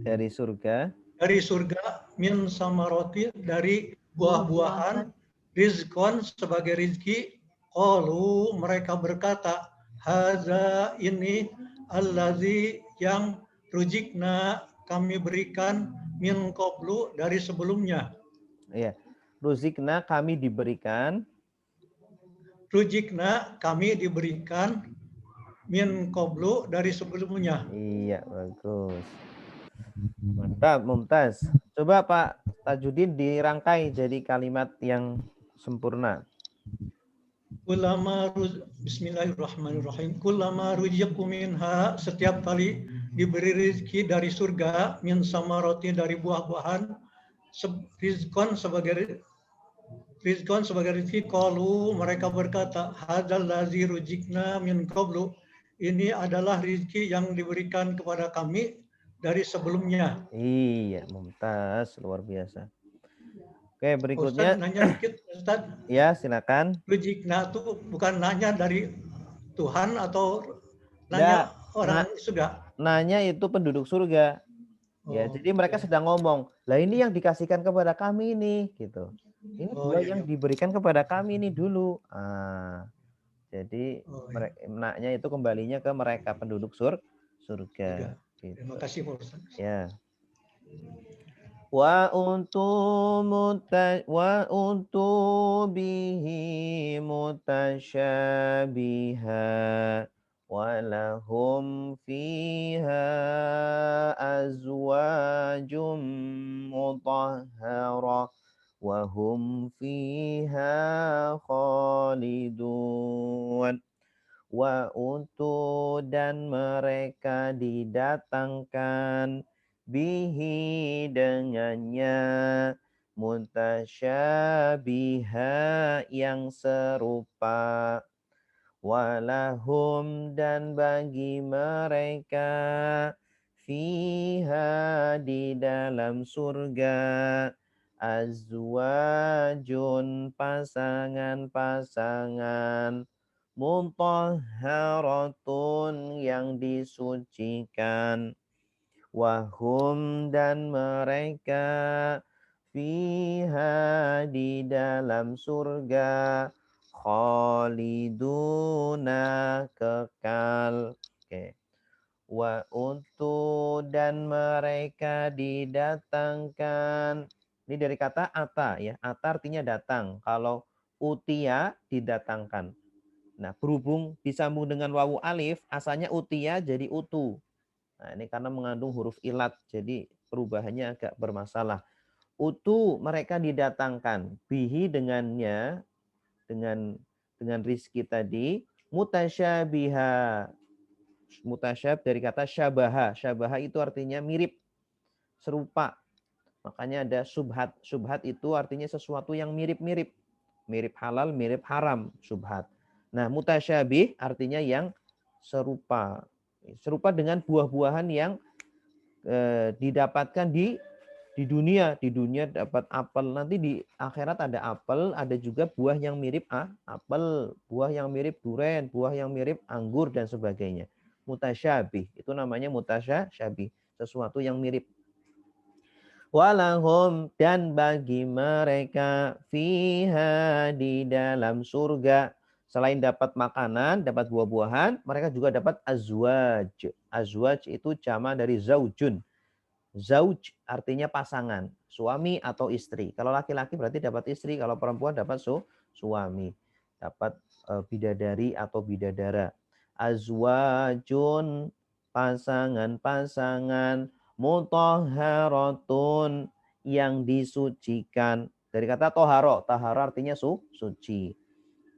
Dari surga. Dari surga min samaroti dari buah-buahan rizqon sebagai rizki. Qalu mereka berkata, hadza ini allazi yang ruzikna kami berikan min qablu dari sebelumnya. Iya. Ruzikna kami diberikan. Ruzikna kami diberikan min qablu dari sebelumnya. Iya, bagus. Mantap, mumtaz. Coba Pak Tajudin dirangkai jadi kalimat yang sempurna. Bismillahirrahmanirrahim. Kullama ruziqu minha setiap kali diberi rezeki dari surga min samaroti dari buah-buahan rizqan sebagai rizqan sebagai rezeki, qalu mereka berkata, hadzal ladzi ruzikna min qablu. Ini adalah rezeki yang diberikan kepada kami dari sebelumnya. Iya, mumtaz, luar biasa. Oke, Ustaz berikutnya. nanya dikit, Ustaz. Ya, silakan. Ruzikna itu bukan nanya dari Tuhan atau Nggak, nanya orang surga? nanya itu penduduk surga. Ya, Oh, jadi mereka ya. sedang ngomong, lah ini yang dikasihkan kepada kami ini, gitu. Ini Oh, buah iya, yang iya. diberikan kepada kami ini dulu. Jadi Oh, iya. naknya itu kembalinya ke mereka penduduk surga. Surga. Gitu. Terima kasih, Pak Ustaz. Ya. Wa untu bihi mutasyabiha wa lahum fiha azwajum mutahhara wa hum fiha khalidun. Wa untu dan mereka didatangkan bihi dengannya mutasyabiha yang serupa, walahum dan bagi mereka fiha di dalam surga azwajun pasangan-pasangan mutahharatun yang disucikan, wahum dan mereka fiha di dalam surga khaliduna kekal. Oke. Wa untu dan mereka didatangkan. Ini dari kata ata ya. Ata artinya datang. Kalau utia didatangkan. Nah, berhubung disambung dengan wawu alif, asalnya utia jadi utu. Nah, ini karena mengandung huruf ilat, jadi perubahannya agak bermasalah. Utu mereka didatangkan, bihi dengannya, dengan rizki tadi, mutasyabiha. Mutasyab dari kata syabaha. Syabaha itu artinya mirip, serupa. Makanya ada subhat. Subhat itu artinya sesuatu yang mirip-mirip. Mirip halal, mirip haram, subhat. Nah, mutasyabih artinya yang serupa. Serupa dengan buah-buahan yang didapatkan di dunia. Di dunia dapat apel. Nanti di akhirat ada apel, ada juga buah yang mirip apel, buah yang mirip duren, buah yang mirip anggur, dan sebagainya. Mutasyabih. Itu namanya mutasyabih. Sesuatu yang mirip. Walahum dan bagi mereka fiha di dalam surga selain dapat makanan, dapat buah-buahan, mereka juga dapat azwaj. Azwaj itu jama dari zaujun. Zauj artinya pasangan, suami atau istri. Kalau laki-laki berarti dapat istri, kalau perempuan dapat suami. Dapat bidadari atau bidadara. Azwajun pasangan-pasangan mutahharatun yang disucikan. Dari kata toharo, tahara artinya suci.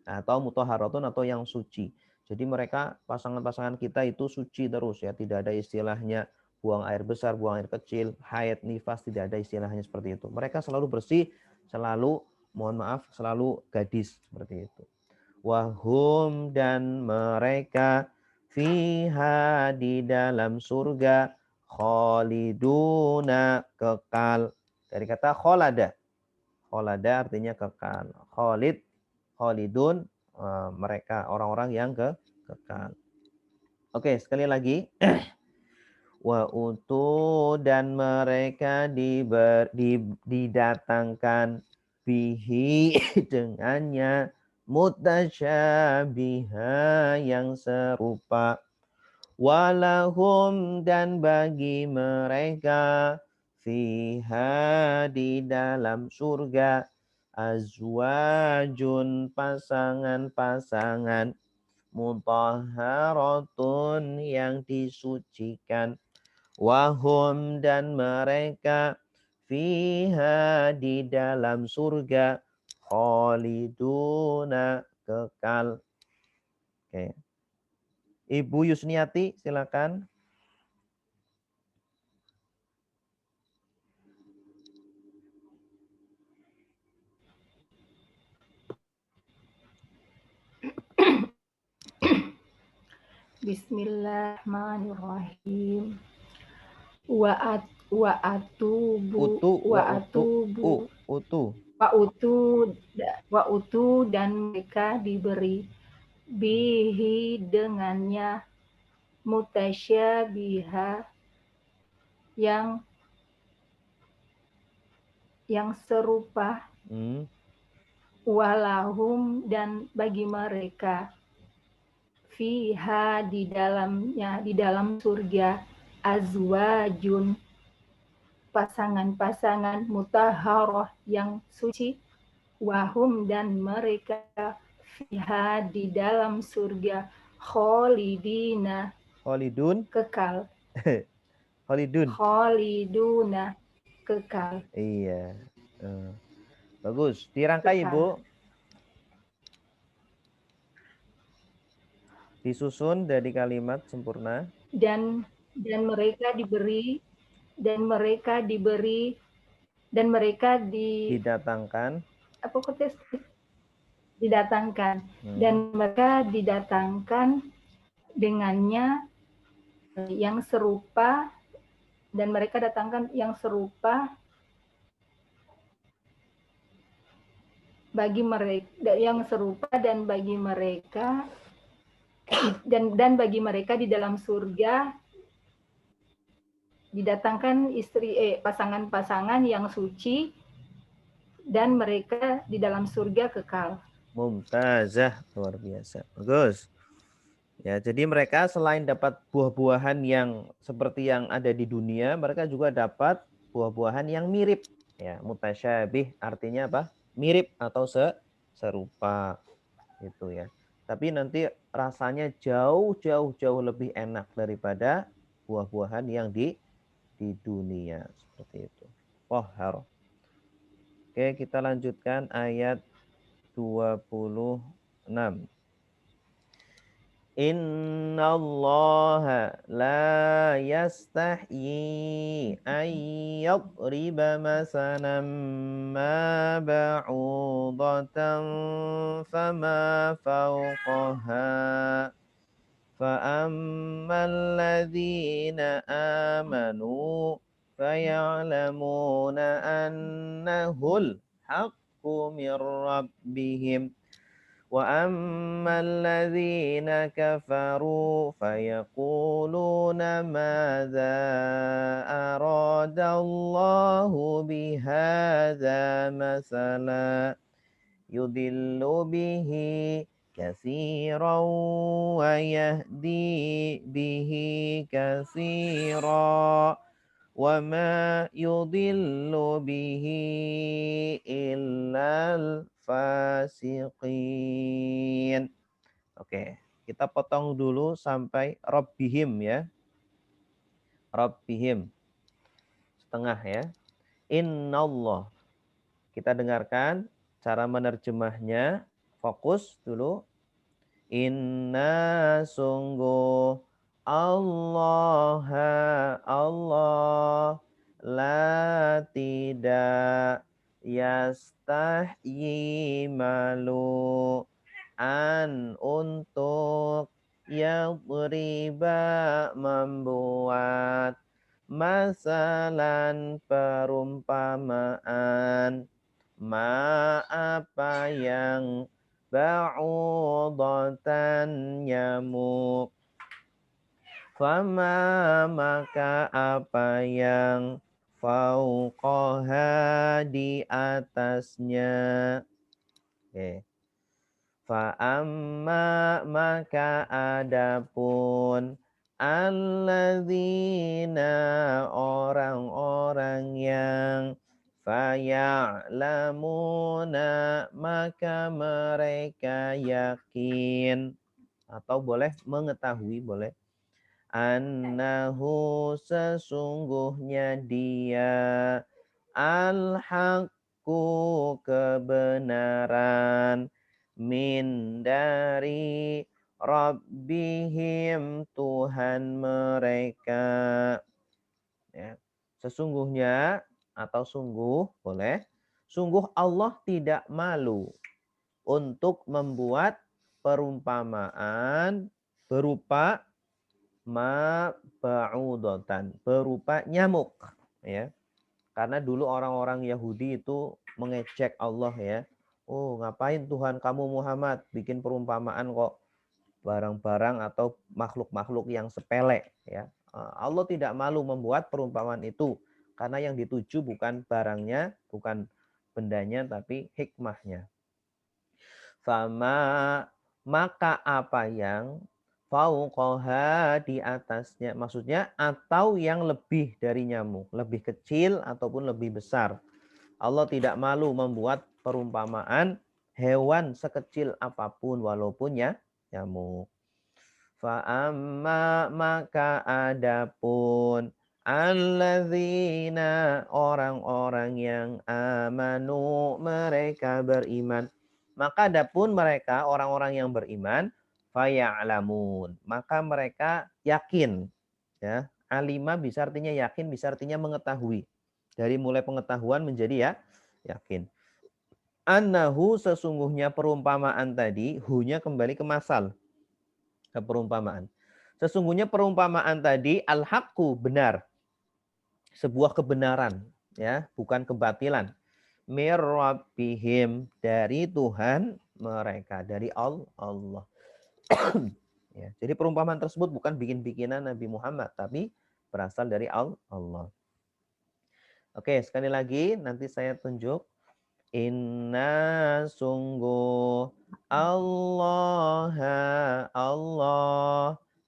Atau mutahharatun atau yang suci. Jadi mereka pasangan-pasangan kita itu suci terus ya, tidak ada istilahnya buang air besar, buang air kecil, haid, nifas, tidak ada istilahnya seperti itu. Mereka selalu bersih, selalu selalu gadis seperti itu. Wahum dan mereka fiha di dalam surga khaliduna kekal. Dari kata kholada. Kholada artinya kekal. Khalidun mereka orang-orang yang kekal. Oke, sekali lagi. Wa utu dan mereka didatangkan bihi dengannya mutasyabiha yang serupa, walahum dan bagi mereka fiha di dalam surga azwajun pasangan-pasangan mutahharatun yang disucikan, wahum dan mereka fiha di dalam surga khaliduna kekal. Oke. Ibu Yusniati silakan. Bismillahirrahmanirrahim. Wa atubu dan mereka diberi bihi dengannya mutasyabiha yang serupa, walahum dan bagi mereka fiha di dalam surga azwajun pasangan-pasangan mutahharah yang suci, wahum dan mereka fiha di dalam surga khalidun kekal. Khaliduna kekal. Iya. Bagus. Dirangkai, Ibu. Disusun dari kalimat sempurna. Dan mereka didatangkan. Apa kata? Didatangkan. Dan mereka didatangkan dengannya yang serupa, dan mereka datangkan yang serupa bagi mereka, yang serupa dan bagi mereka dan bagi mereka di dalam surga didatangkan pasangan-pasangan yang suci, dan mereka di dalam surga kekal. Mumtazah, luar biasa. Bagus. Ya, jadi mereka selain dapat buah-buahan yang seperti yang ada di dunia, mereka juga dapat buah-buahan yang mirip. Ya, mutasyabih artinya apa? Mirip atau serupa. Itu ya. Tapi nanti rasanya jauh lebih enak daripada buah-buahan yang di dunia, seperti itu. Tahhar. Oke, kita lanjutkan ayat 26. Innallaha la yastahyi an yadriba masalan ma ba'udatan fama fawqaha فأما الذين آمنوا فيعلمون أنه الحق من ربهم وأما الذين كفروا فيقولون ماذا أراد الله بهذا مثلا يضل به كثيرا ويهدي به كثيرا وما يضل به إلا الفاسقين. Oke, kita potong dulu sampai Rabbihim ya. Rabbihim. Setengah ya. Innallah. Kita dengarkan cara menerjemahnya. Fokus dulu. Inna sungguh Allah la tidak yastahyi malu an untuk yadriba membuat masalan perumpamaan ma apa yang ba'udatan nyamuk fama maka apa yang fauqaha di atasnya. Oke. Fa'amma maka adapun alladzina orang-orang yang faya'lamuna maka mereka yakin atau boleh mengetahui, boleh annahu sesungguhnya dia al-haqqu kebenaran min dari Rabbihim Tuhan mereka. Ya. Sesungguhnya atau sungguh boleh. Sungguh Allah tidak malu untuk membuat perumpamaan berupa ma ba'udatan, berupa nyamuk, ya. Karena dulu orang-orang Yahudi itu mengejek Allah, ya. Oh, ngapain Tuhan kamu Muhammad bikin perumpamaan kok barang-barang atau makhluk-makhluk yang sepele, ya. Allah tidak malu membuat perumpamaan itu karena yang dituju bukan barangnya, bukan bendanya, tapi hikmahnya. Fama, maka apa yang fauqaha, di atasnya, maksudnya atau yang lebih dari nyamuk, lebih kecil ataupun lebih besar. Allah tidak malu membuat perumpamaan hewan sekecil apapun walaupun ya nyamuk. Fa'amma, maka adapun alladzina, orang-orang yang amanu, mereka beriman. Maka adapun mereka, orang-orang yang beriman, faya'lamun, maka mereka yakin, ya. Alima bisa artinya yakin, bisa artinya mengetahui. Dari mulai pengetahuan menjadi ya yakin. Annahu, sesungguhnya perumpamaan tadi, hunya kembali ke masal, ke perumpamaan. Sesungguhnya perumpamaan tadi al-haqqu, benar. Sebuah kebenaran, ya, bukan kebatilan. Mir rabbihim, dari Tuhan mereka, dari Allah. Ya, jadi perumpamaan tersebut bukan bikin-bikinan Nabi Muhammad, tapi berasal dari Allah. Oke, sekali lagi nanti saya tunjuk. Inna, sungguh, Allah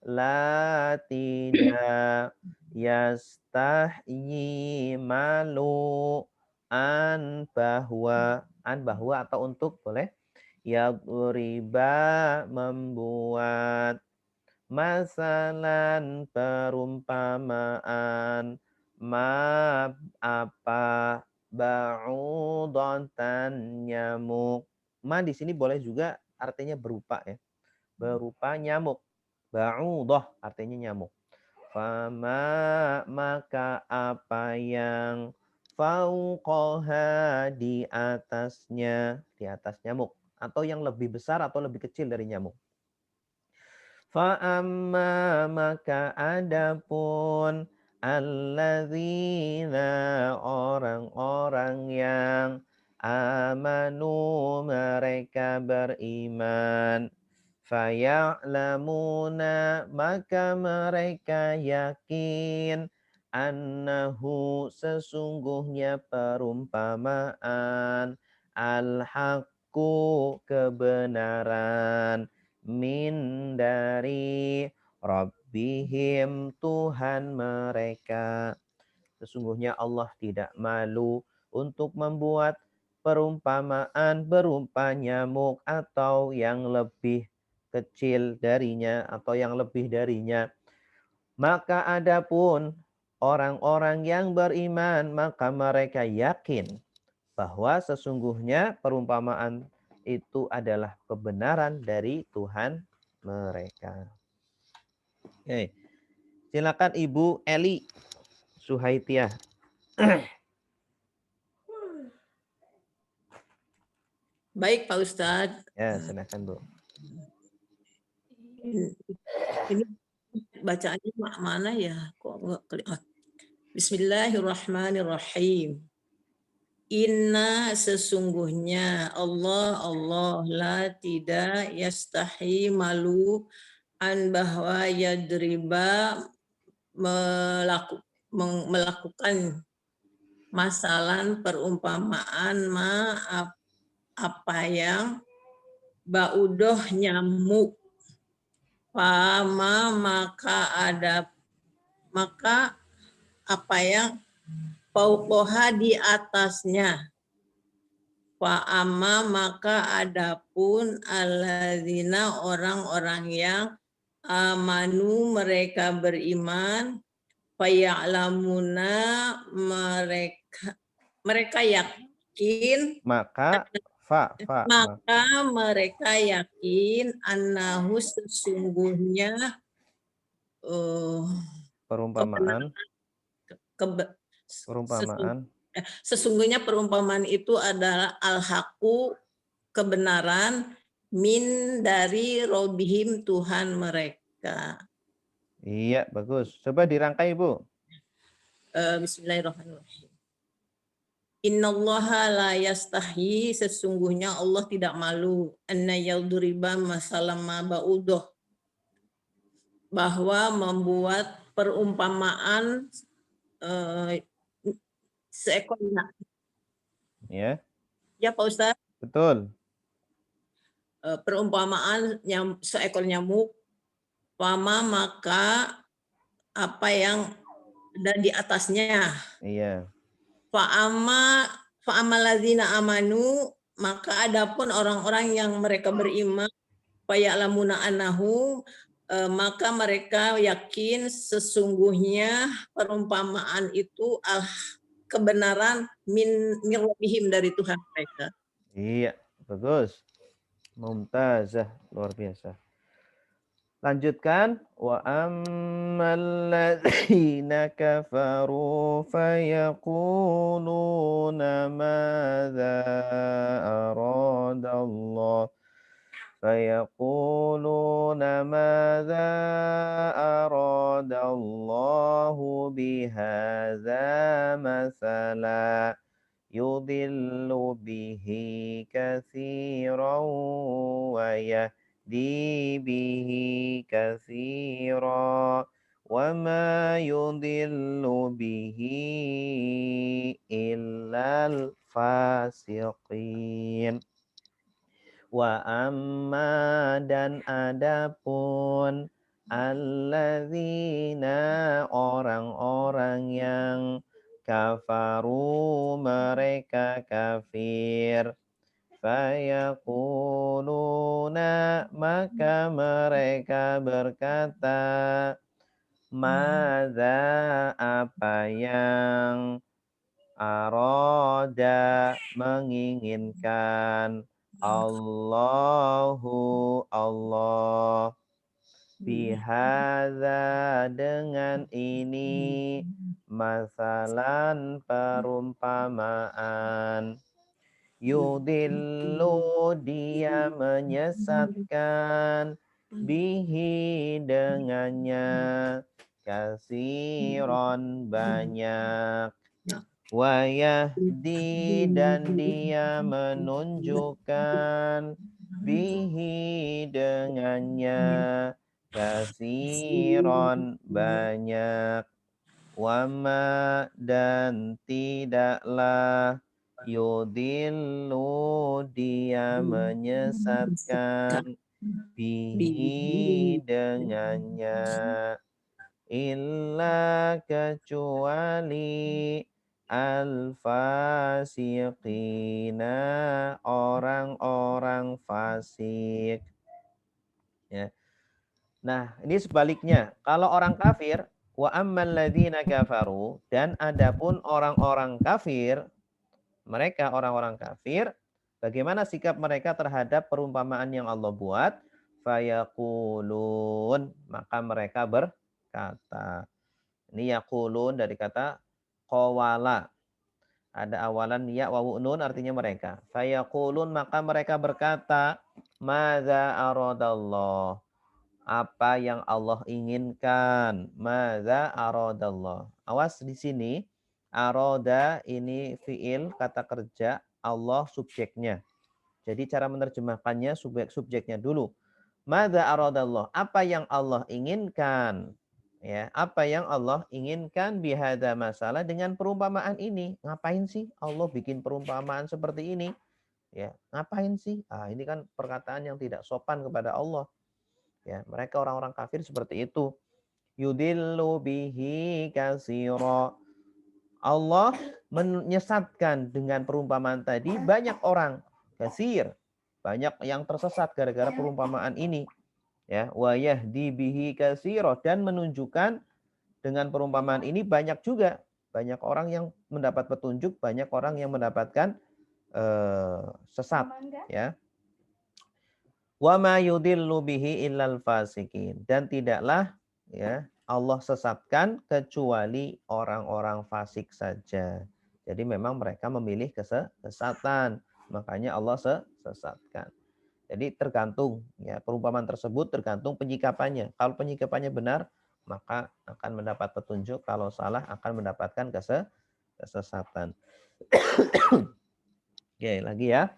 la tidak, yastahyi, malu, an bahwa atau untuk boleh, yadriba, membuat, masalan, perumpamaan, ma, apa, ba'udatan, nyamuk. Ma di sini boleh juga artinya berupa, ya. Berupa nyamuk. Ba'udah artinya nyamuk. Fama, maka apa yang fauqaha, di atasnya, di atas nyamuk, atau yang lebih besar atau lebih kecil dari nyamuk. Fa'amma, maka adapun alladzina, orang-orang yang amanu, mereka beriman, faya'lamuna, maka mereka yakin, annahu, sesungguhnya perumpamaan, al-haqqu, kebenaran, min, dari, Rabbihim, Tuhan mereka. Sesungguhnya Allah tidak malu untuk membuat perumpamaan berupa nyamuk atau yang lebih kecil darinya atau yang lebih darinya. Maka adapun orang-orang yang beriman, maka mereka yakin bahwa sesungguhnya perumpamaan itu adalah kebenaran dari Tuhan mereka. Oke. Silakan Ibu Eli Suhaitiah. Baik Pak Ustadz. Ya, silakan Bu. Ini bacaannya mana ya? Kok enggak kelihatan? Bismillahirrahmanirrahim. Inna, sesungguhnya Allah la tidak, yastahi, malu, an bahwa yadriba, melakukan masalan, perumpamaan, ma, apa yang ba'udoh, nyamuk, fama, maka apa yang fauqoha, di atasnya, fa'ama, maka adapun alladzina, orang-orang yang amanu, mereka beriman, faya'lamuna, mereka yakin, maka mereka yakin, annahu, sesungguhnya perumpamaan sesungguhnya perumpamaan itu adalah al-haqqu, kebenaran, min, dari Robihim, Tuhan mereka. Iya, bagus. Coba dirangkai, Bu. Bismillahirrahmanirrahim. Innallaha la yastahi, sesungguhnya Allah tidak malu, anna yadriba masalam ma ba'udoh, bahwa membuat perumpamaan seekor nyamuk. Ya, Ya Pak Ustaz, betul. perumpamaan seekor nyamuk, pama maka apa yang ada di atasnya. Iya. Fa'amaladzina amanu, maka adapun orang-orang yang mereka beriman, faya'lamuna annahu, maka mereka yakin sesungguhnya perumpamaan itu kebenaran min rabbihim, dari Tuhan mereka. Iya, bagus. Mumtazah, luar biasa. Lanjutkan. Wa ammal ladzina kafaru fayaquluna madza aradallah. Fayaquluna madza aradallahu bihadza mathala. Yudillu bihi katsiran wa yahdi bihi katsiran wa ma yudillu bihi illal fasiqin. Wa amma, dan adapun alladzina, orang-orang yang kafaru, mereka kafir, fayaquluna, maka mereka berkata, madza, apa yang, arada, menginginkan, Allahu, Allah, bihadza, dengan ini, masalan, perumpamaan, yudillu, dia menyesatkan, bihi, dengannya, kasiron, banyak, wa yahdi, dan dia menunjukkan, bihi, dengannya, kasiron, banyak, wama, dan tidaklah, yudillu, dia menyesatkan, bihi, dengannya, illa, kecuali, al-fasiqina, orang-orang fasik. Ya. Nah, ini sebaliknya. Kalau orang kafir, wa ammal ladzina kafaru, dan adapun orang-orang kafir, mereka orang-orang kafir, bagaimana sikap mereka terhadap perumpamaan yang Allah buat? Fayaqulun, maka mereka berkata. Ini yaqulun dari kata qawala. Ada awalan ya wawu nun, artinya mereka. Fayaqulun, maka mereka berkata, madza aradallah, apa yang Allah inginkan. Madza aradallah. Awas di sini, arada ini fiil, kata kerja, Allah subjeknya. Jadi cara menerjemahkannya subjeknya dulu. Madza aradallah, apa yang Allah inginkan. Ya, apa yang Allah inginkan bihadza masalah, dengan perumpamaan ini. Ngapain sih Allah bikin perumpamaan seperti ini? Ya, ngapain sih? Ini kan perkataan yang tidak sopan kepada Allah. Ya, mereka orang-orang kafir seperti itu. Yudillu bihi katsira. Allah menyesatkan dengan perumpamaan tadi banyak orang. Katsir, banyak yang tersesat gara-gara perumpamaan ini. Ya, wa yahdi bihi katsira, dan menunjukkan dengan perumpamaan ini banyak juga, banyak orang yang mendapat petunjuk, banyak orang yang mendapatkan sesat, ya. Wa ma yudillu bihi illal fasikin, dan tidaklah, ya, Allah sesatkan kecuali orang-orang fasik saja. Jadi memang mereka memilih kesesatan, makanya Allah sesatkan. Jadi tergantung, ya, perumpamaan tersebut tergantung penyikapannya. Kalau penyikapannya benar, maka akan mendapat petunjuk, kalau salah akan mendapatkan kesesatan. Oke, lagi ya.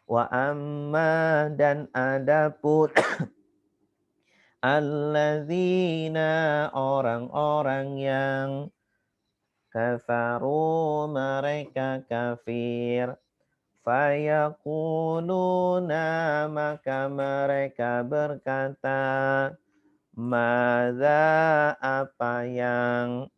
Wa amma dan adapun alladzina orang-orang yang kafaru mereka kafir, fayaquluna maka mereka berkata, madza apa yang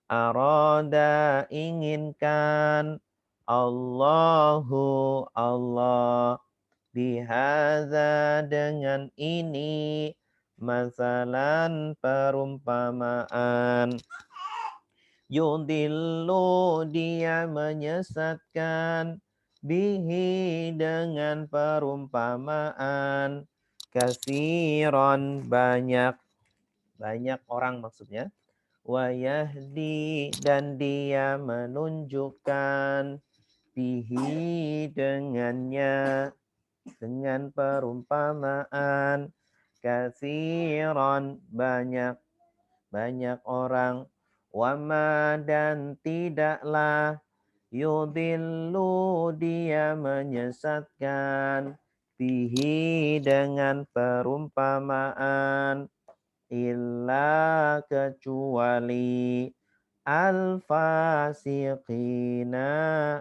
arada inginkan Allahu Allah bihadza dengan ini, masalan perumpamaan, yudillu dia menyesatkan, bihi dengan perumpamaan, kasiron banyak orang maksudnya, wa yahdi dan dia menunjukkan, bihi dengannya, dengan perumpamaan, kasiron banyak orang, wama dan tidaklah, yudillu dia menyesatkan, bihi dengan perumpamaan, illa kecuali, al-fasiqina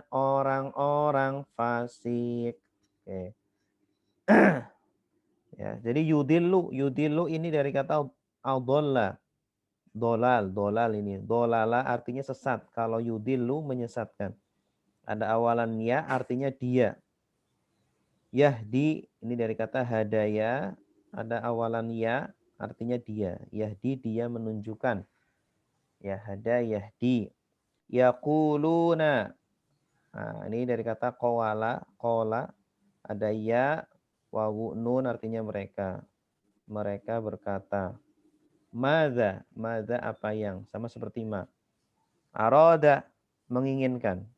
orang-orang fasik. Oke. Ya, jadi yudillu ini dari kata adalla. Dolal ini. Dolala artinya sesat. Kalau yudillu menyesatkan. Ada awalan ya artinya dia. Yahdi ini dari kata hadaya. Ada awalan ya artinya dia. Yahdi dia menunjukkan. Ya hada yahdi. Yaquluna. Nah, ini dari kata qawala. Ada ya. Wawu nun artinya mereka. Mereka berkata. Madza apa yang, sama seperti ma. Arada menginginkan.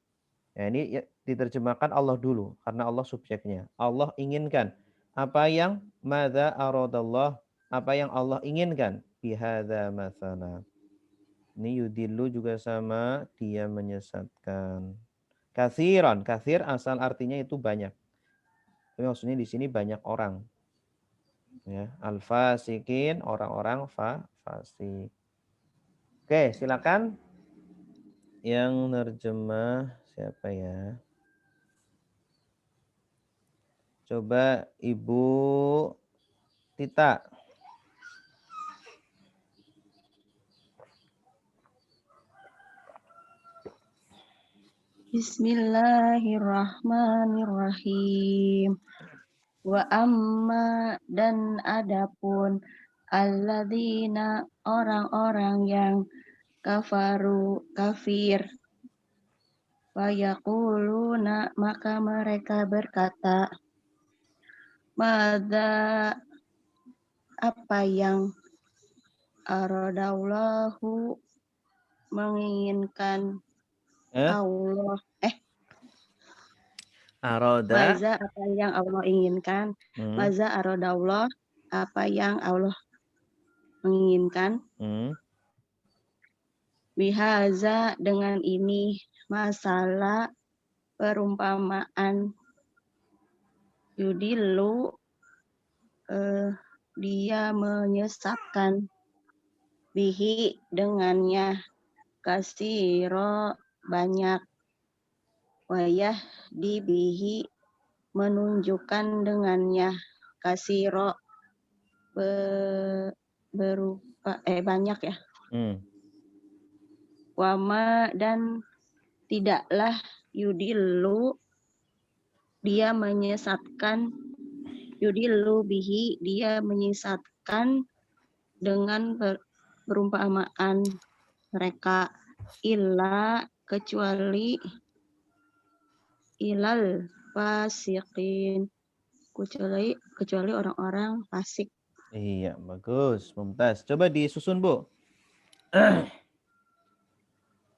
Ya, ini diterjemahkan Allah dulu karena Allah subjeknya. Allah inginkan. Apa yang madza aradallah, apa yang Allah inginkan. Bihadza masana. Ini yudillu juga sama, dia menyesatkan. Kathiran, kathir asal artinya itu banyak. Tapi maksudnya di sini banyak orang. Ya, al-fasikin orang-orang fasik. Oke, silakan yang nerjemah siapa ya? Coba Ibu Tita. Bismillahirrahmanirrahim. Wa amma dan adapun alladzina orang-orang yang kafaru kafir, wa yaquluna maka mereka berkata, madza apa yang aradallahu menginginkan Allah Aroda. Maza apa yang Allah inginkan. Maza aradallah apa yang Allah menginginkan. Bihaza dengan ini, masalah perumpamaan, yudillu dia menyesatkan, bihi dengannya, kasiro banyak, wayah dibihi menunjukkan dengannya, kasiro berupa banyak ya. Wama dan tidaklah yudillu dia menyesatkan, yudillu bihi dia menyesatkan dengan perumpamaan mereka, illa kecuali, ilal fasiqin kecuali orang-orang fasik. Iya, bagus, mumtaz. Coba disusun, Bu.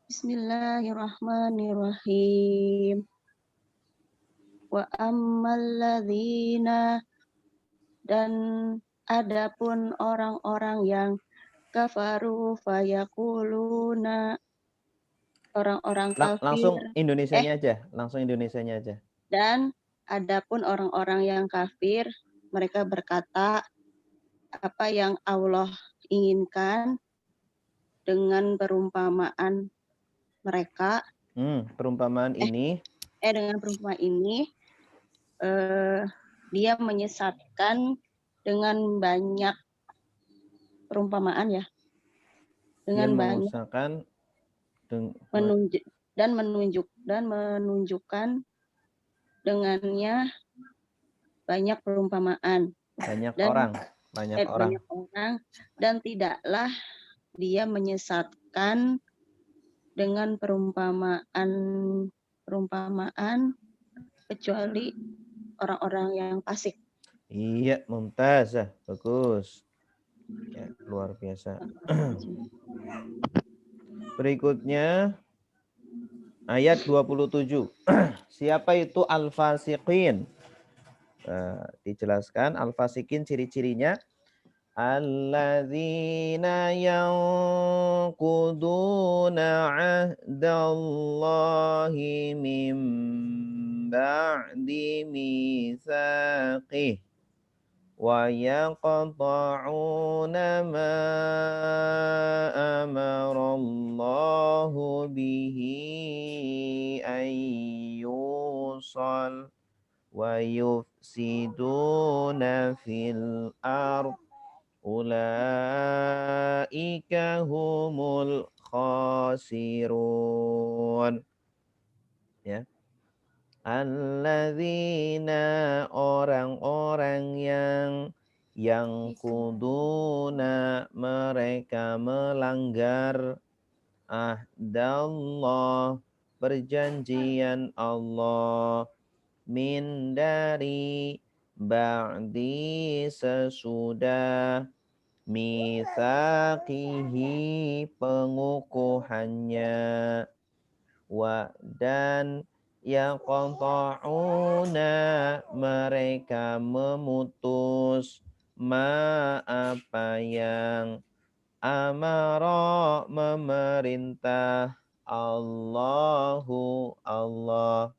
Bismillahirrahmanirrahim. Wa ammalladzina dan adapun orang-orang yang kafaru fayaquluna, orang-orang Langsung kafir Indonesianya aja, langsung Indonesianya aja. dan adapun orang-orang yang kafir mereka berkata apa yang Allah inginkan dengan perumpamaan mereka Perumpamaan ini dengan perumpamaan ini dia menyesatkan dengan banyak perumpamaan ya, dengan banyak menunjukkan dengannya banyak perumpamaan banyak dan orang dan tidaklah dia menyesatkan dengan perumpamaan kecuali orang-orang yang fasik. Iya, mumtazah, bagus. Ya, luar biasa. Berikutnya ayat 27. Siapa itu al-fasiqin? Dijelaskan al-fasiqin ciri-cirinya alladzina yanquduna 'ahdallahi min ba'di mitsaqih wa yaqta'una ma amarallahu bihi ayyusal wa yufsiduna fil ard ulaika humul khasirun. Ya. Alladzina orang-orang yang kuduna mereka melanggar ahdallah perjanjian Allah min dari ba'di sesudah mitsaqihi pengukuhannya dan yaqta'una mereka memutus apa yang amara memerintah Allahu Allah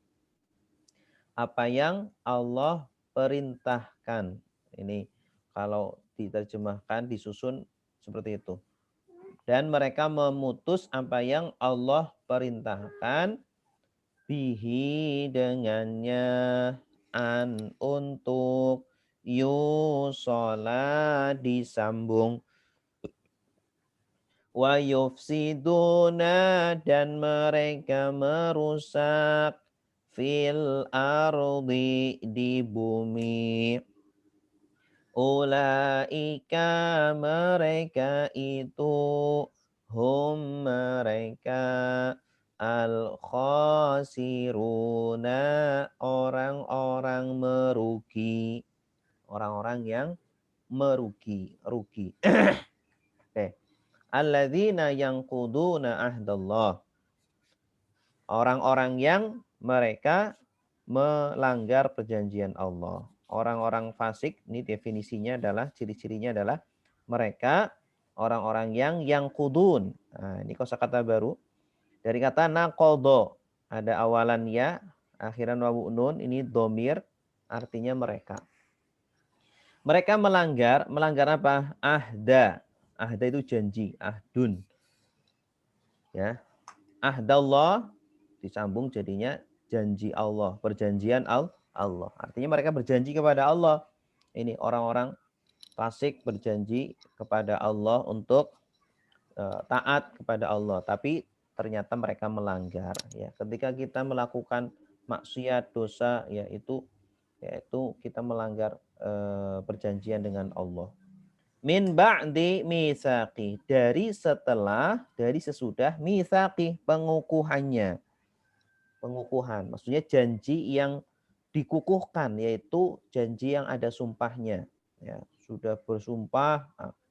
apa yang Allah perintahkan. Ini kalau diterjemahkan disusun seperti itu. Dan mereka memutus apa yang Allah perintahkan bihi dengannya untuk yusola disambung wa yufsiduna dan mereka merusak fil ardi di bumi ulaika mereka itu hum mereka al-khasiruna orang-orang merugi. Orang-orang yang rugi. Alladzina yanquduna ahdallah. Orang-orang yang mereka melanggar perjanjian Allah. Orang-orang fasik ini definisinya adalah ciri-cirinya adalah mereka orang-orang yang kudun. Nah, ini kosakata baru. Dari kata naqadha, ada awalan ya, akhiran wawu nun, ini domir, artinya mereka. Mereka melanggar apa? Ahda. Ahda itu janji, ahdun. Ya. Ahdallah disambung jadinya janji Allah, perjanjian Allah. Artinya mereka berjanji kepada Allah. Ini orang-orang fasik berjanji kepada Allah untuk taat kepada Allah, tapi ternyata mereka melanggar ya. Ketika kita melakukan maksiat dosa yaitu kita melanggar perjanjian dengan Allah. Min ba'di mitsaqi dari sesudah mitsaqi pengukuhannya. Pengukuhan maksudnya janji yang dikukuhkan yaitu janji yang ada sumpahnya ya. Sudah bersumpah,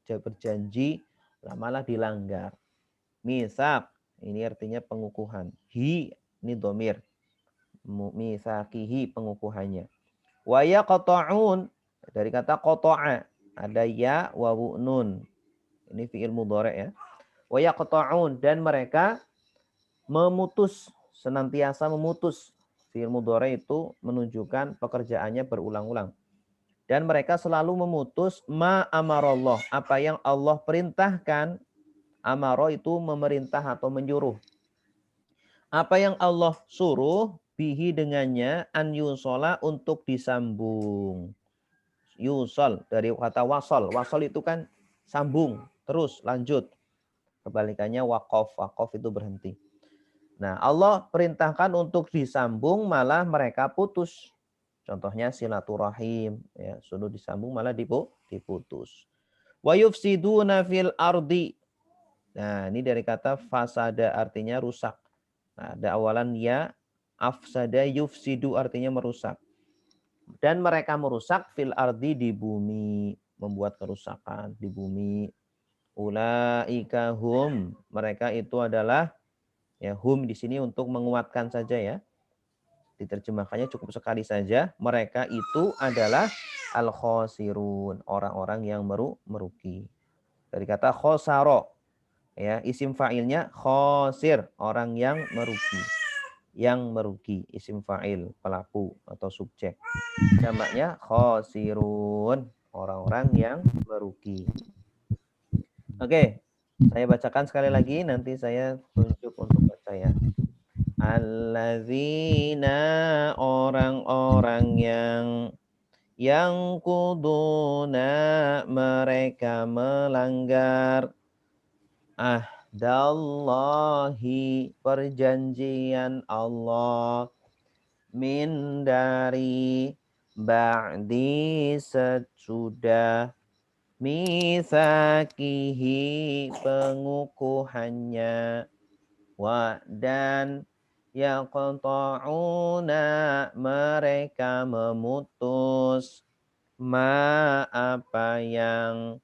berjanji malah dilanggar. Mitsaq ini artinya pengukuhan. Hi ini dhamir. Mitsaqihi pengukuhannya. Wa yaqta'un dari kata qata'a ada ya wawu nun. Ini fi'il mudhari' ya. Wa yaqta'un, dan mereka memutus, senantiasa memutus. Fi'il mudhari' itu menunjukkan pekerjaannya berulang-ulang. Dan mereka selalu memutus ma amarallah, apa yang Allah perintahkan. Amaro itu memerintah atau menyuruh. Apa yang Allah suruh bihi dengannya an yusola untuk disambung. Yusol dari kata wasol. Wasol itu kan sambung, terus lanjut. Kebalikannya wakof. Wakof itu berhenti. Nah, Allah perintahkan untuk disambung, malah mereka putus. Contohnya silaturahim, ya, suruh disambung malah diputus. Wa yufsiduna fil ardi. Nah, ini dari kata fasada artinya rusak. Nah, ada awalan ya, afsada yufsidu artinya merusak. Dan mereka merusak fil ardi di bumi, membuat kerusakan di bumi. Ulaika hum, mereka itu adalah, ya, hum di sini untuk menguatkan saja ya. Diterjemahkannya cukup sekali saja. Mereka itu adalah al-khosirun, orang-orang yang merugi. Dari kata khosaro, ya, isim fa'ilnya khosir, orang yang merugi. Yang merugi, isim fa'il, pelaku atau subjek. Jamaknya khosirun, orang-orang yang merugi. Oke, saya bacakan sekali lagi, nanti saya tunjuk untuk baca ya. Alladzina, orang-orang yang kuduna, mereka melanggar ahdallahi, perjanjian Allah, min dari ba'di sesudah mitsakihi pengukuhannya, wa dan yaqta'una, mereka memutus ma apa yang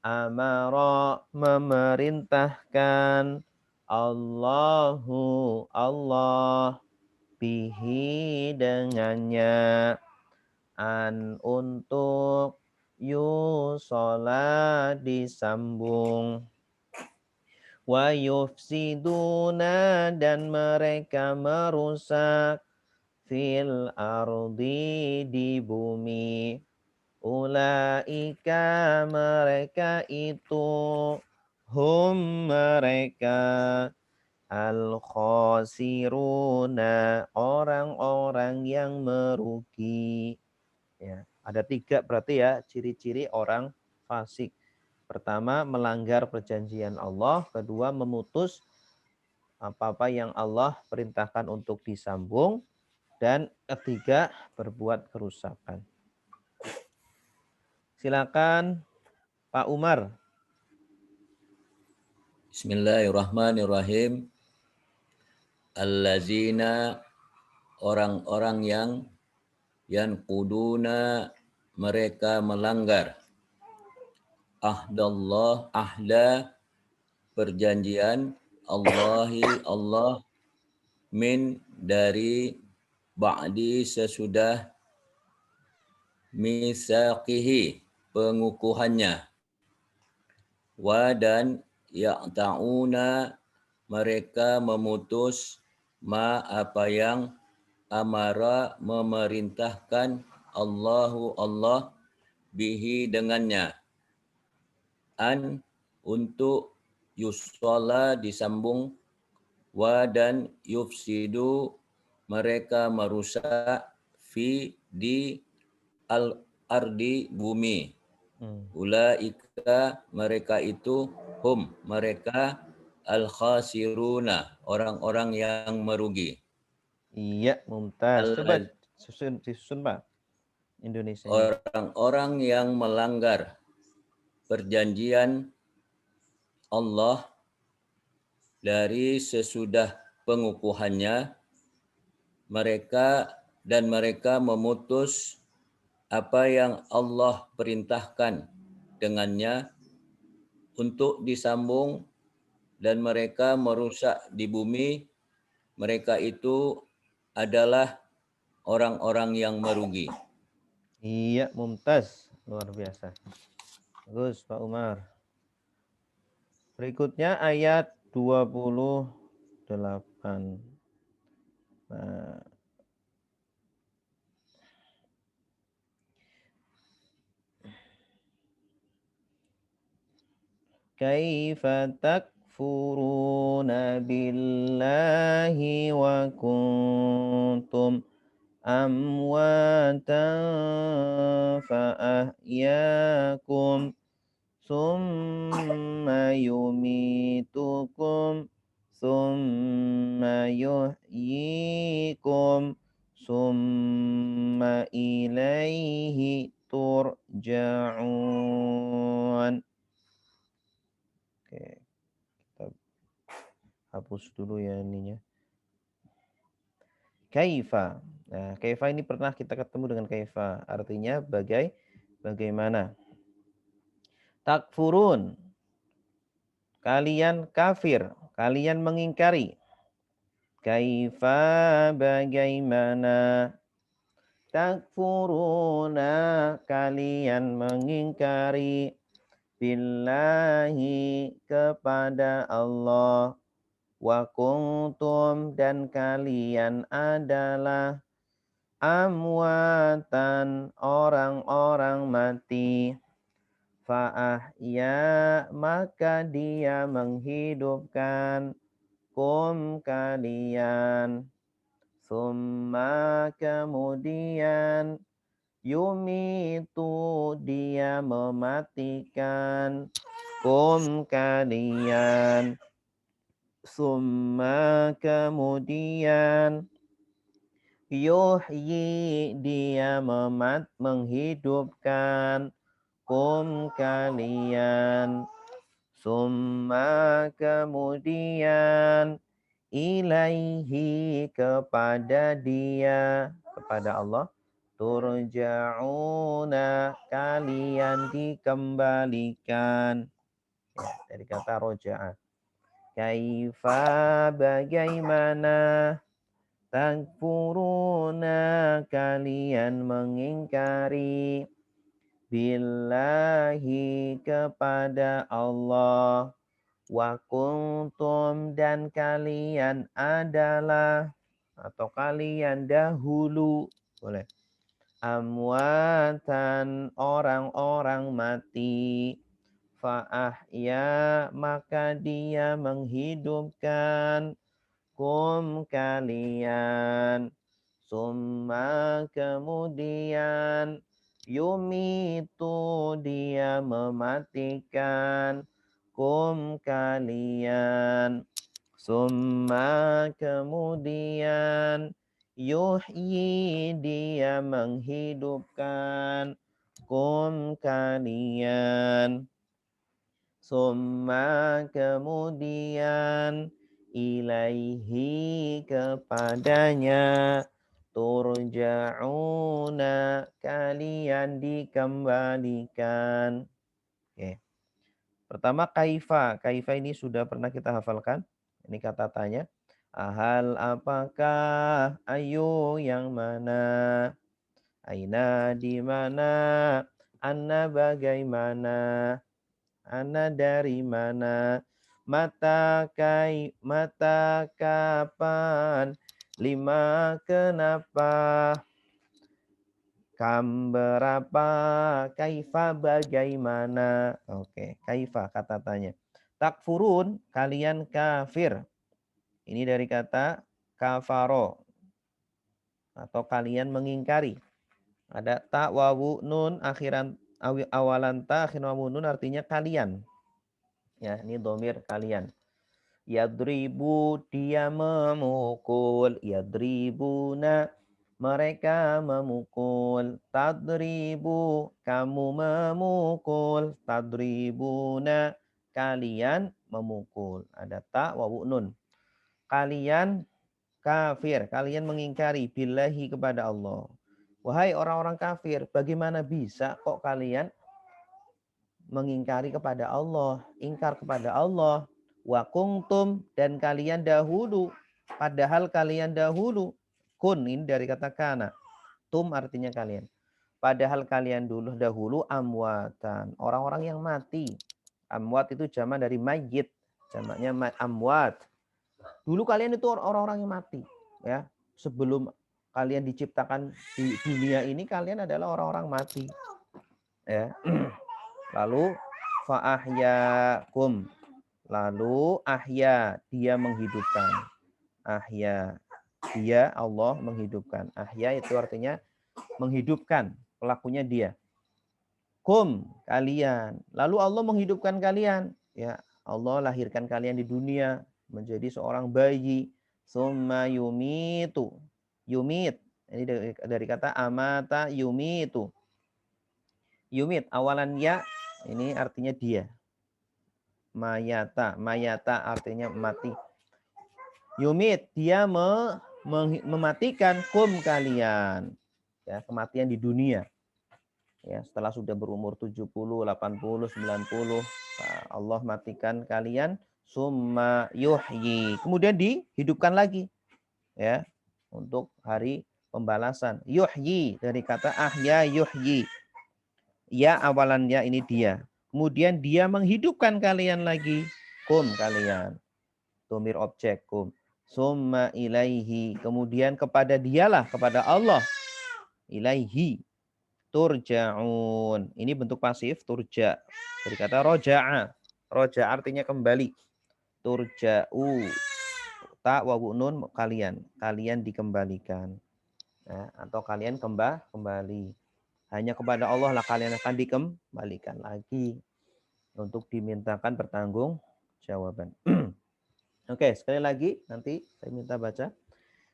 amara memerintahkan Allahu Allah bihi dengannya an untuk yusola disambung, wa yufsiduna, dan mereka merusak fil ardi di bumi. Ulaika, mereka itu hum, mereka al-khosiruna, orang-orang yang merugi. Ya, ada 3 berarti ya ciri-ciri orang fasik. Pertama, melanggar perjanjian Allah. Kedua, memutus apa-apa yang Allah perintahkan untuk disambung. Dan ketiga, berbuat kerusakan. Silakan Pak Umar. Bismillahirrahmanirrahim. Allazina, orang-orang yang kuduna, mereka melanggar ahdallah, ahda, perjanjian Allahi, Allah, min dari ba'di sesudah misaqihi pengukuhannya, wa dan ya'ta'una, mereka memutus ma apa yang amara memerintahkan Allahu Allah bihi dengannya, an untuk yusola disambung, wa dan yufsidu, mereka merusak fi di al ardi bumi. Ulaika, mereka itu hum, mereka al khasiruna, orang-orang yang merugi. Iya, mumtaz. Coba disusun Pak Indonesia. Orang-orang yang melanggar perjanjian Allah dari sesudah pengukuhannya, mereka memutus apa yang Allah perintahkan dengannya untuk disambung, dan mereka merusak di bumi. Mereka itu adalah orang-orang yang merugi. Iya, mumtaz. Luar biasa. Bagus, Pak Umar. Berikutnya ayat 28. Nah, kaifa takfuruna billahi wa kuntum amwatan fa ahyakum summa yumitukum summa yuhyikum summa ilaihi turja'un. Oke, kita hapus dulu ya ininya. Kaifa. Nah, kaifa ini pernah kita ketemu dengan kaifa. Artinya bagaimana. Takfurun. Kalian kafir. Kalian mengingkari. Kaifa bagaimana. Takfuruna. Kalian mengingkari. Billahi kepada Allah. Wa kuntum dan kalian adalah amwatan orang-orang mati. Fa'ahya maka dia menghidupkan kum kalian. Summa kemudian yumitu dia mematikan kum kalian. Summa kemudian yuhyi dia menghidupkan kum kalian. Summa kemudian ilaihi kepada dia, kepada Allah, turja'una kalian dikembalikan. Ya, dari kata roja'a. Kaifa bagaimana takfuruna kalian mengingkari billahi kepada Allah wa kuntum dan kalian adalah atau kalian dahulu boleh amwatan orang-orang mati. Fa'ahya maka dia menghidupkan kum kalian. Summa kemudian yumitu dia mematikan kum kalian. Summa kemudian yuhyi dia menghidupkan kum kalian. Summa kemudian ilaihi kepadanya turja'una kalian dikembalikan. Oke. Pertama kaifa. Kaifa ini sudah pernah kita hafalkan. Ini kata tanya. Ahal apakah ayu yang mana? Aina di mana? Anna bagaimana? Ana dari mana? Mata kapan? Lima kenapa? Kam berapa? Kaifa bagaimana? Oke, kaifa kata tanya. Takfurun kalian kafir. Ini dari kata kafaro atau kalian mengingkari. Ada ta wawu nun akhiran awalan ta akhiran wawu nun artinya kalian. Ya, ini domir kalian. Yadribu dia memukul. Yadribuna mereka memukul. Tadribu kamu memukul. Tadribuna kalian memukul. Ada ta wawu nun. Kalian kafir. Kalian mengingkari billahi kepada Allah. Wahai orang-orang kafir, bagaimana bisa kok kalian mengingkari kepada Allah, ingkar kepada Allah, wa kuntum dan kalian dahulu, padahal kalian dahulu, kun ini dari kata kana, tum artinya kalian, padahal kalian dahulu amwatan, orang-orang yang mati, Amwat itu jamak dari mayyit, jamaknya amwat. Dulu kalian itu orang-orang yang mati, ya. Sebelum kalian diciptakan di dunia ini, kalian adalah orang-orang mati, ya. Lalu fa'ahyakum, lalu ahya, dia menghidupkan. Ahya, dia Allah menghidupkan. Ahya itu artinya menghidupkan, pelakunya dia. Kum, kalian. Lalu Allah menghidupkan kalian, ya. Allah lahirkan kalian di dunia menjadi seorang bayi. Summa yumitu. Yumit, ini dari kata amata yumitu. Yumit, awalan ya, ini artinya dia. Mayata, mayata artinya mati. Yumit, dia mematikan kum kalian, ya, kematian di dunia. Ya, setelah sudah berumur 70, 80, 90, Allah matikan kalian, summa yuhyi. Kemudian dihidupkan lagi, ya, untuk hari pembalasan. Yuhyi dari kata ahya yuhyi. Ya, awalannya ini dia. Kemudian dia menghidupkan kalian lagi, kum kalian. Domir objek kum. Summa ilaihi, kemudian kepada dialah, kepada Allah. Ilaihi turja'un. Ini bentuk pasif, turja. Dari kata roja'a. Roja artinya kembali. Turja'u. Ta wa nun, kalian. Kalian dikembalikan. Nah, atau kalian kembali. Hanya kepada Allah lah kalian akan dikembalikan lagi. Untuk dimintakan pertanggungjawaban. Oke, sekali lagi nanti saya minta baca.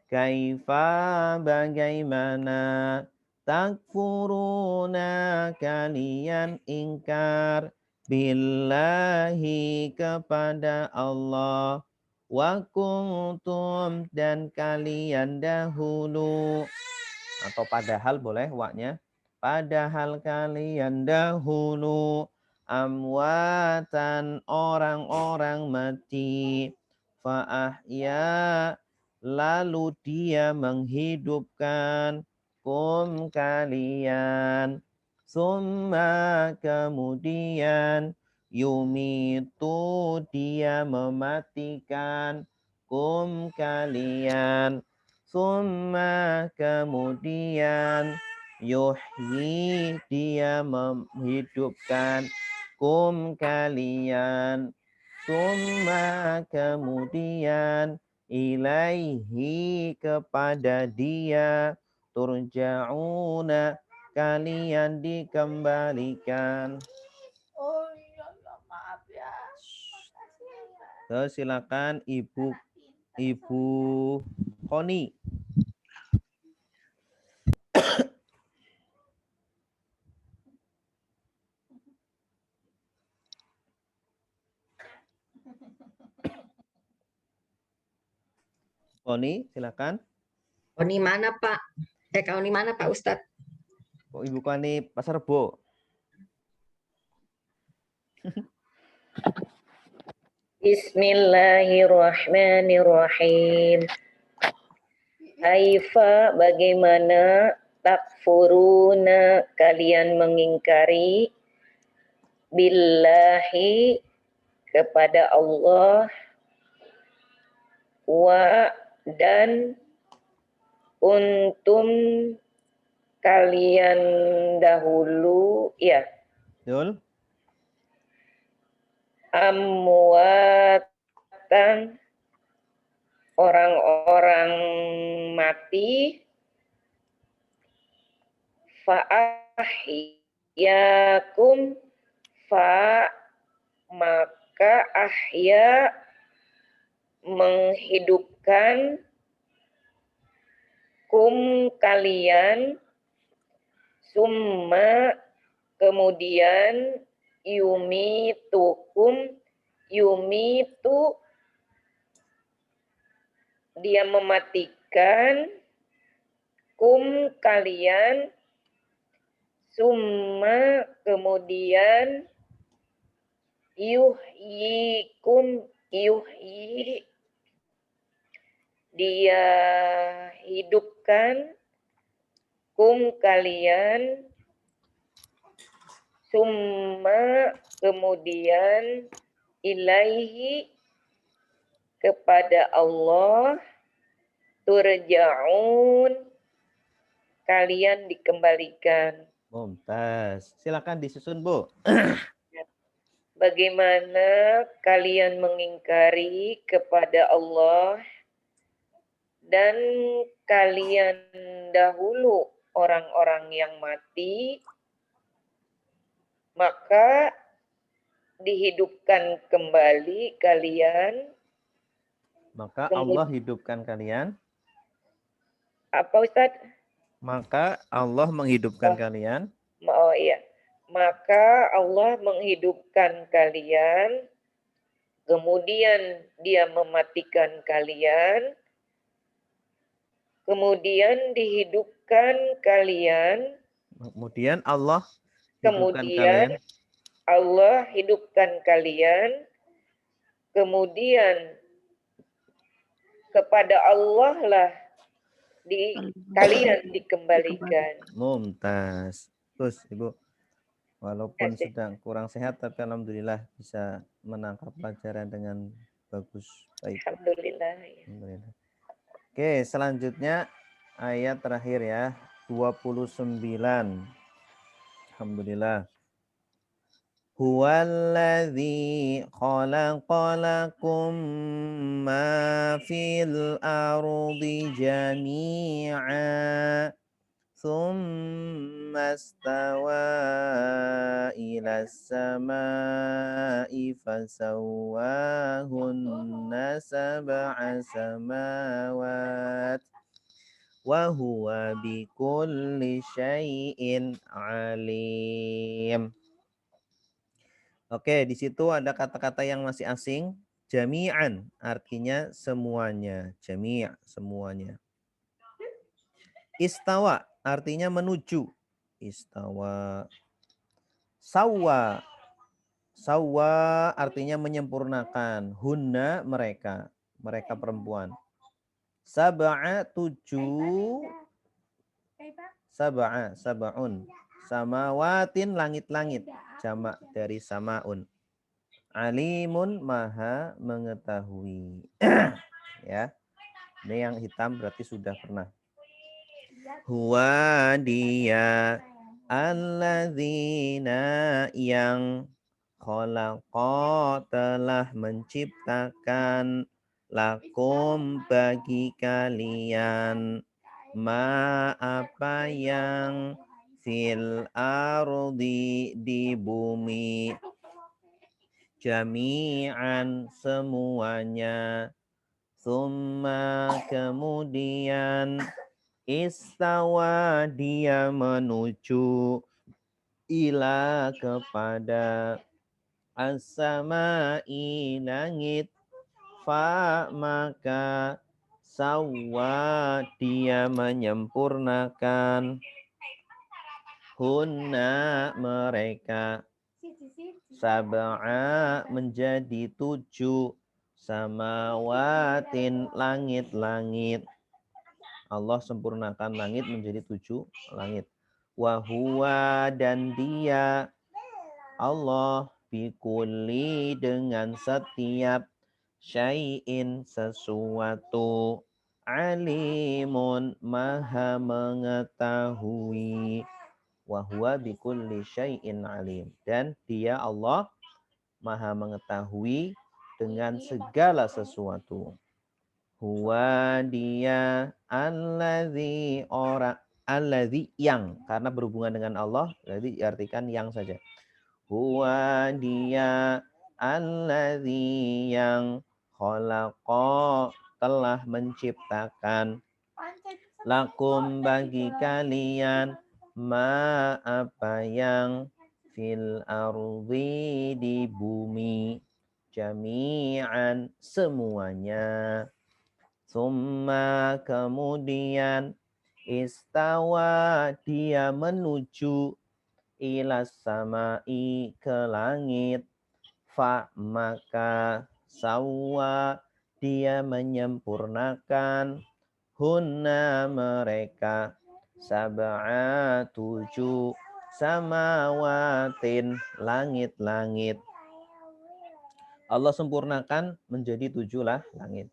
Kaifa, bagaimana, takfuruna, kalian ingkar, billahi, kepada Allah, wa kuntum, dan kalian dahulu, atau padahal boleh waknya, padahal kalian dahulu, amwatan, orang-orang mati, fa'ahya, lalu dia menghidupkan kum kalian, summa, kemudian, yumitu, dia mematikan kum kalian, summa, kemudian, yuhyi, dia menghidupkan kum kalian, summa, kemudian, ilaihi, kepada dia, turja'una, kalian dikembalikan. Oh iya, maaf ya. So, silakan Ibu Koni. Koni, silakan. Koni mana Pak? Koni mana Pak Ustadz? Oh, Ibu Koni Pasar Rebo. Bismillahirrahmanirrahim. Kaifa, bagaimana, takfuruna, kalian mengingkari, billahi, kepada Allah, wa, dan, untum, kalian dahulu, ya. Betul. Amwatan, orang-orang mati, fa'ahyakum, maka ahya, menghidupkan, kum, kalian, summa, kemudian, yumitukum, yumitu, dia mematikan, kum, kalian, summa, kemudian, yuhyikum, yuhyi, dia hidupkan, kum, kalian, summa, kemudian ilaihi kepada Allah turja'un kalian dikembalikan. Mumtaz. Silakan disusun, Bu. Bagaimana kalian mengingkari kepada Allah dan kalian dahulu orang-orang yang mati, maka dihidupkan kembali kalian. Maka Allah hidupkan kalian. Apa Ustaz? Maka Allah menghidupkan kalian. Oh iya. Maka Allah menghidupkan kalian, kemudian Dia mematikan kalian, kemudian dihidupkan kalian, Kemudian Allah hidupkan kalian. kemudian Allah hidupkan kalian, kemudian kepada Allah lah kalian dikembalikan. Mumtaz. Terus Ibu, walaupun sedang kurang sehat, tapi alhamdulillah bisa menangkap pelajaran dengan bagus. Baik. Alhamdulillah. Alhamdulillah. Oke, selanjutnya ayat terakhir ya, 29. Alhamdulillah. Huwallazi khalaqalakum ma fil ardi jami'a thumma istawa ila samai fasawwahunna sab'a samawat wa huwa bikulli syai'in alim. Oke, di situ ada kata-kata yang masih asing. Jami'an artinya semuanya. Jami' semuanya. Istawa artinya menuju. Istawa. Sawwa. Sawwa artinya menyempurnakan. Hunna mereka. Mereka perempuan. Sab'a 7. Sab'a, sab'un. Samawatin langit-langit. Jamak dari samaun. Alimun maha mengetahui. Ya. Ini yang hitam berarti sudah pernah. Huwa dia alladzina yang khalaqa telah menciptakan lakum bagi kalian ma apa yang fil ardi di bumi jami'an semuanya summa kemudian istawa dia menuju ila kepada as-sama'i langit fa maka sawwa dia menyempurnakan hunna mereka sab'a menjadi 7 samawatin langit-langit. Allah sempurnakan langit menjadi 7 langit. Wa huwa dan dia Allah bikulli dengan setiap syai'in sesuatu alimun maha mengetahui. Wa huwa bikulli syai'in alim. Dan dia Allah maha mengetahui dengan segala sesuatu. Huwa dia allazi ora allazi yang karena berhubungan dengan Allah jadi diartikan yang saja. Huwa dia allazi yang khalaqa telah menciptakan lakum bagi kalian ma apa yang fil ardi di bumi jami'an semuanya. Summa kemudian istawa dia menuju ilas samai ke langit fa maka sawwa dia menyempurnakan hunna mereka sab'a 7 samawatin, langit-langit. Allah sempurnakan menjadi 7 langit.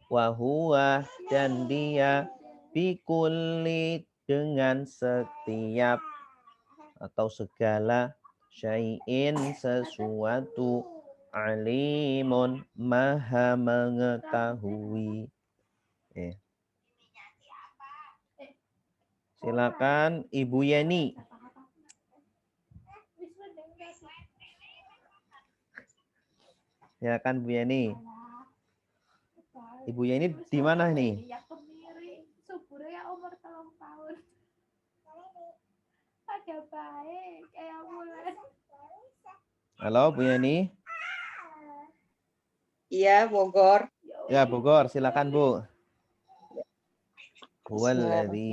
Wa huwa, dan dia, bikulli, dengan setiap atau segala, syai'in, sesuatu, alimun, maha mengetahui. Silakan Ibu Yeni. Silakan Bu Yeni. Ibu Yeni di mana nih? Halo Bu Yeni. Iya, Bogor. Ya Bogor, silakan Bu. Huwaladzi.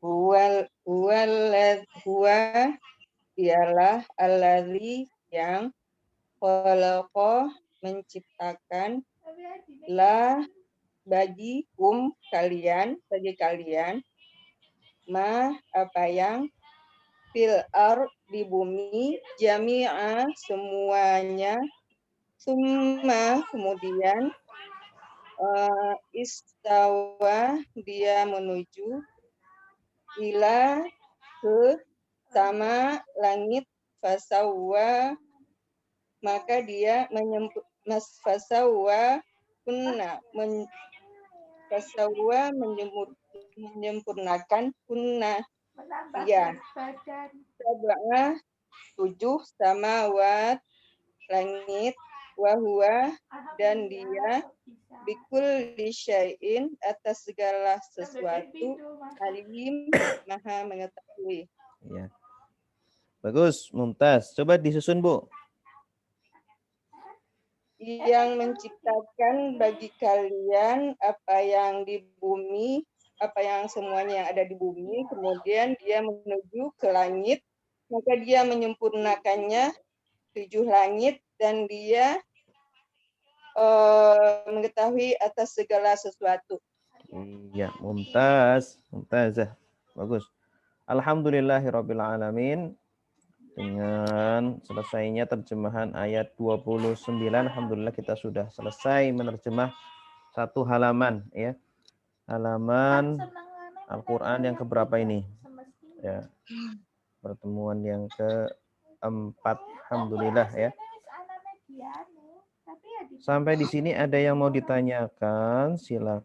Huwa dialah alladzi yang khalaqa menciptakan la bagi kalian apa yang fil di bumi jami'a semuanya summa kemudian istawa dia menuju ila ke sama langit fasawa maka dia menyempurnakan kunna ya sab'a 7 samawat langit wahwa dan dia bikul syai'in atas segala sesuatu alim maha mengetahui. Ya. Bagus, mumtaz. Coba disusun Bu. Yang menciptakan bagi kalian apa yang di bumi, apa yang semuanya yang ada di bumi, kemudian dia menuju ke langit, maka dia menyempurnakannya 7 langit dan dia mengetahui atas segala sesuatu. Iya, mumtaz, mumtazah. Bagus. Alhamdulillahirabbil alamin. Dengan selesainya terjemahan ayat 29, alhamdulillah kita sudah selesai menerjemah satu halaman ya. Halaman Al-Qur'an yang keberapa ini? Ya. Pertemuan yang keempat, alhamdulillah ya. Sampai di sini ada yang mau ditanyakan, silakan.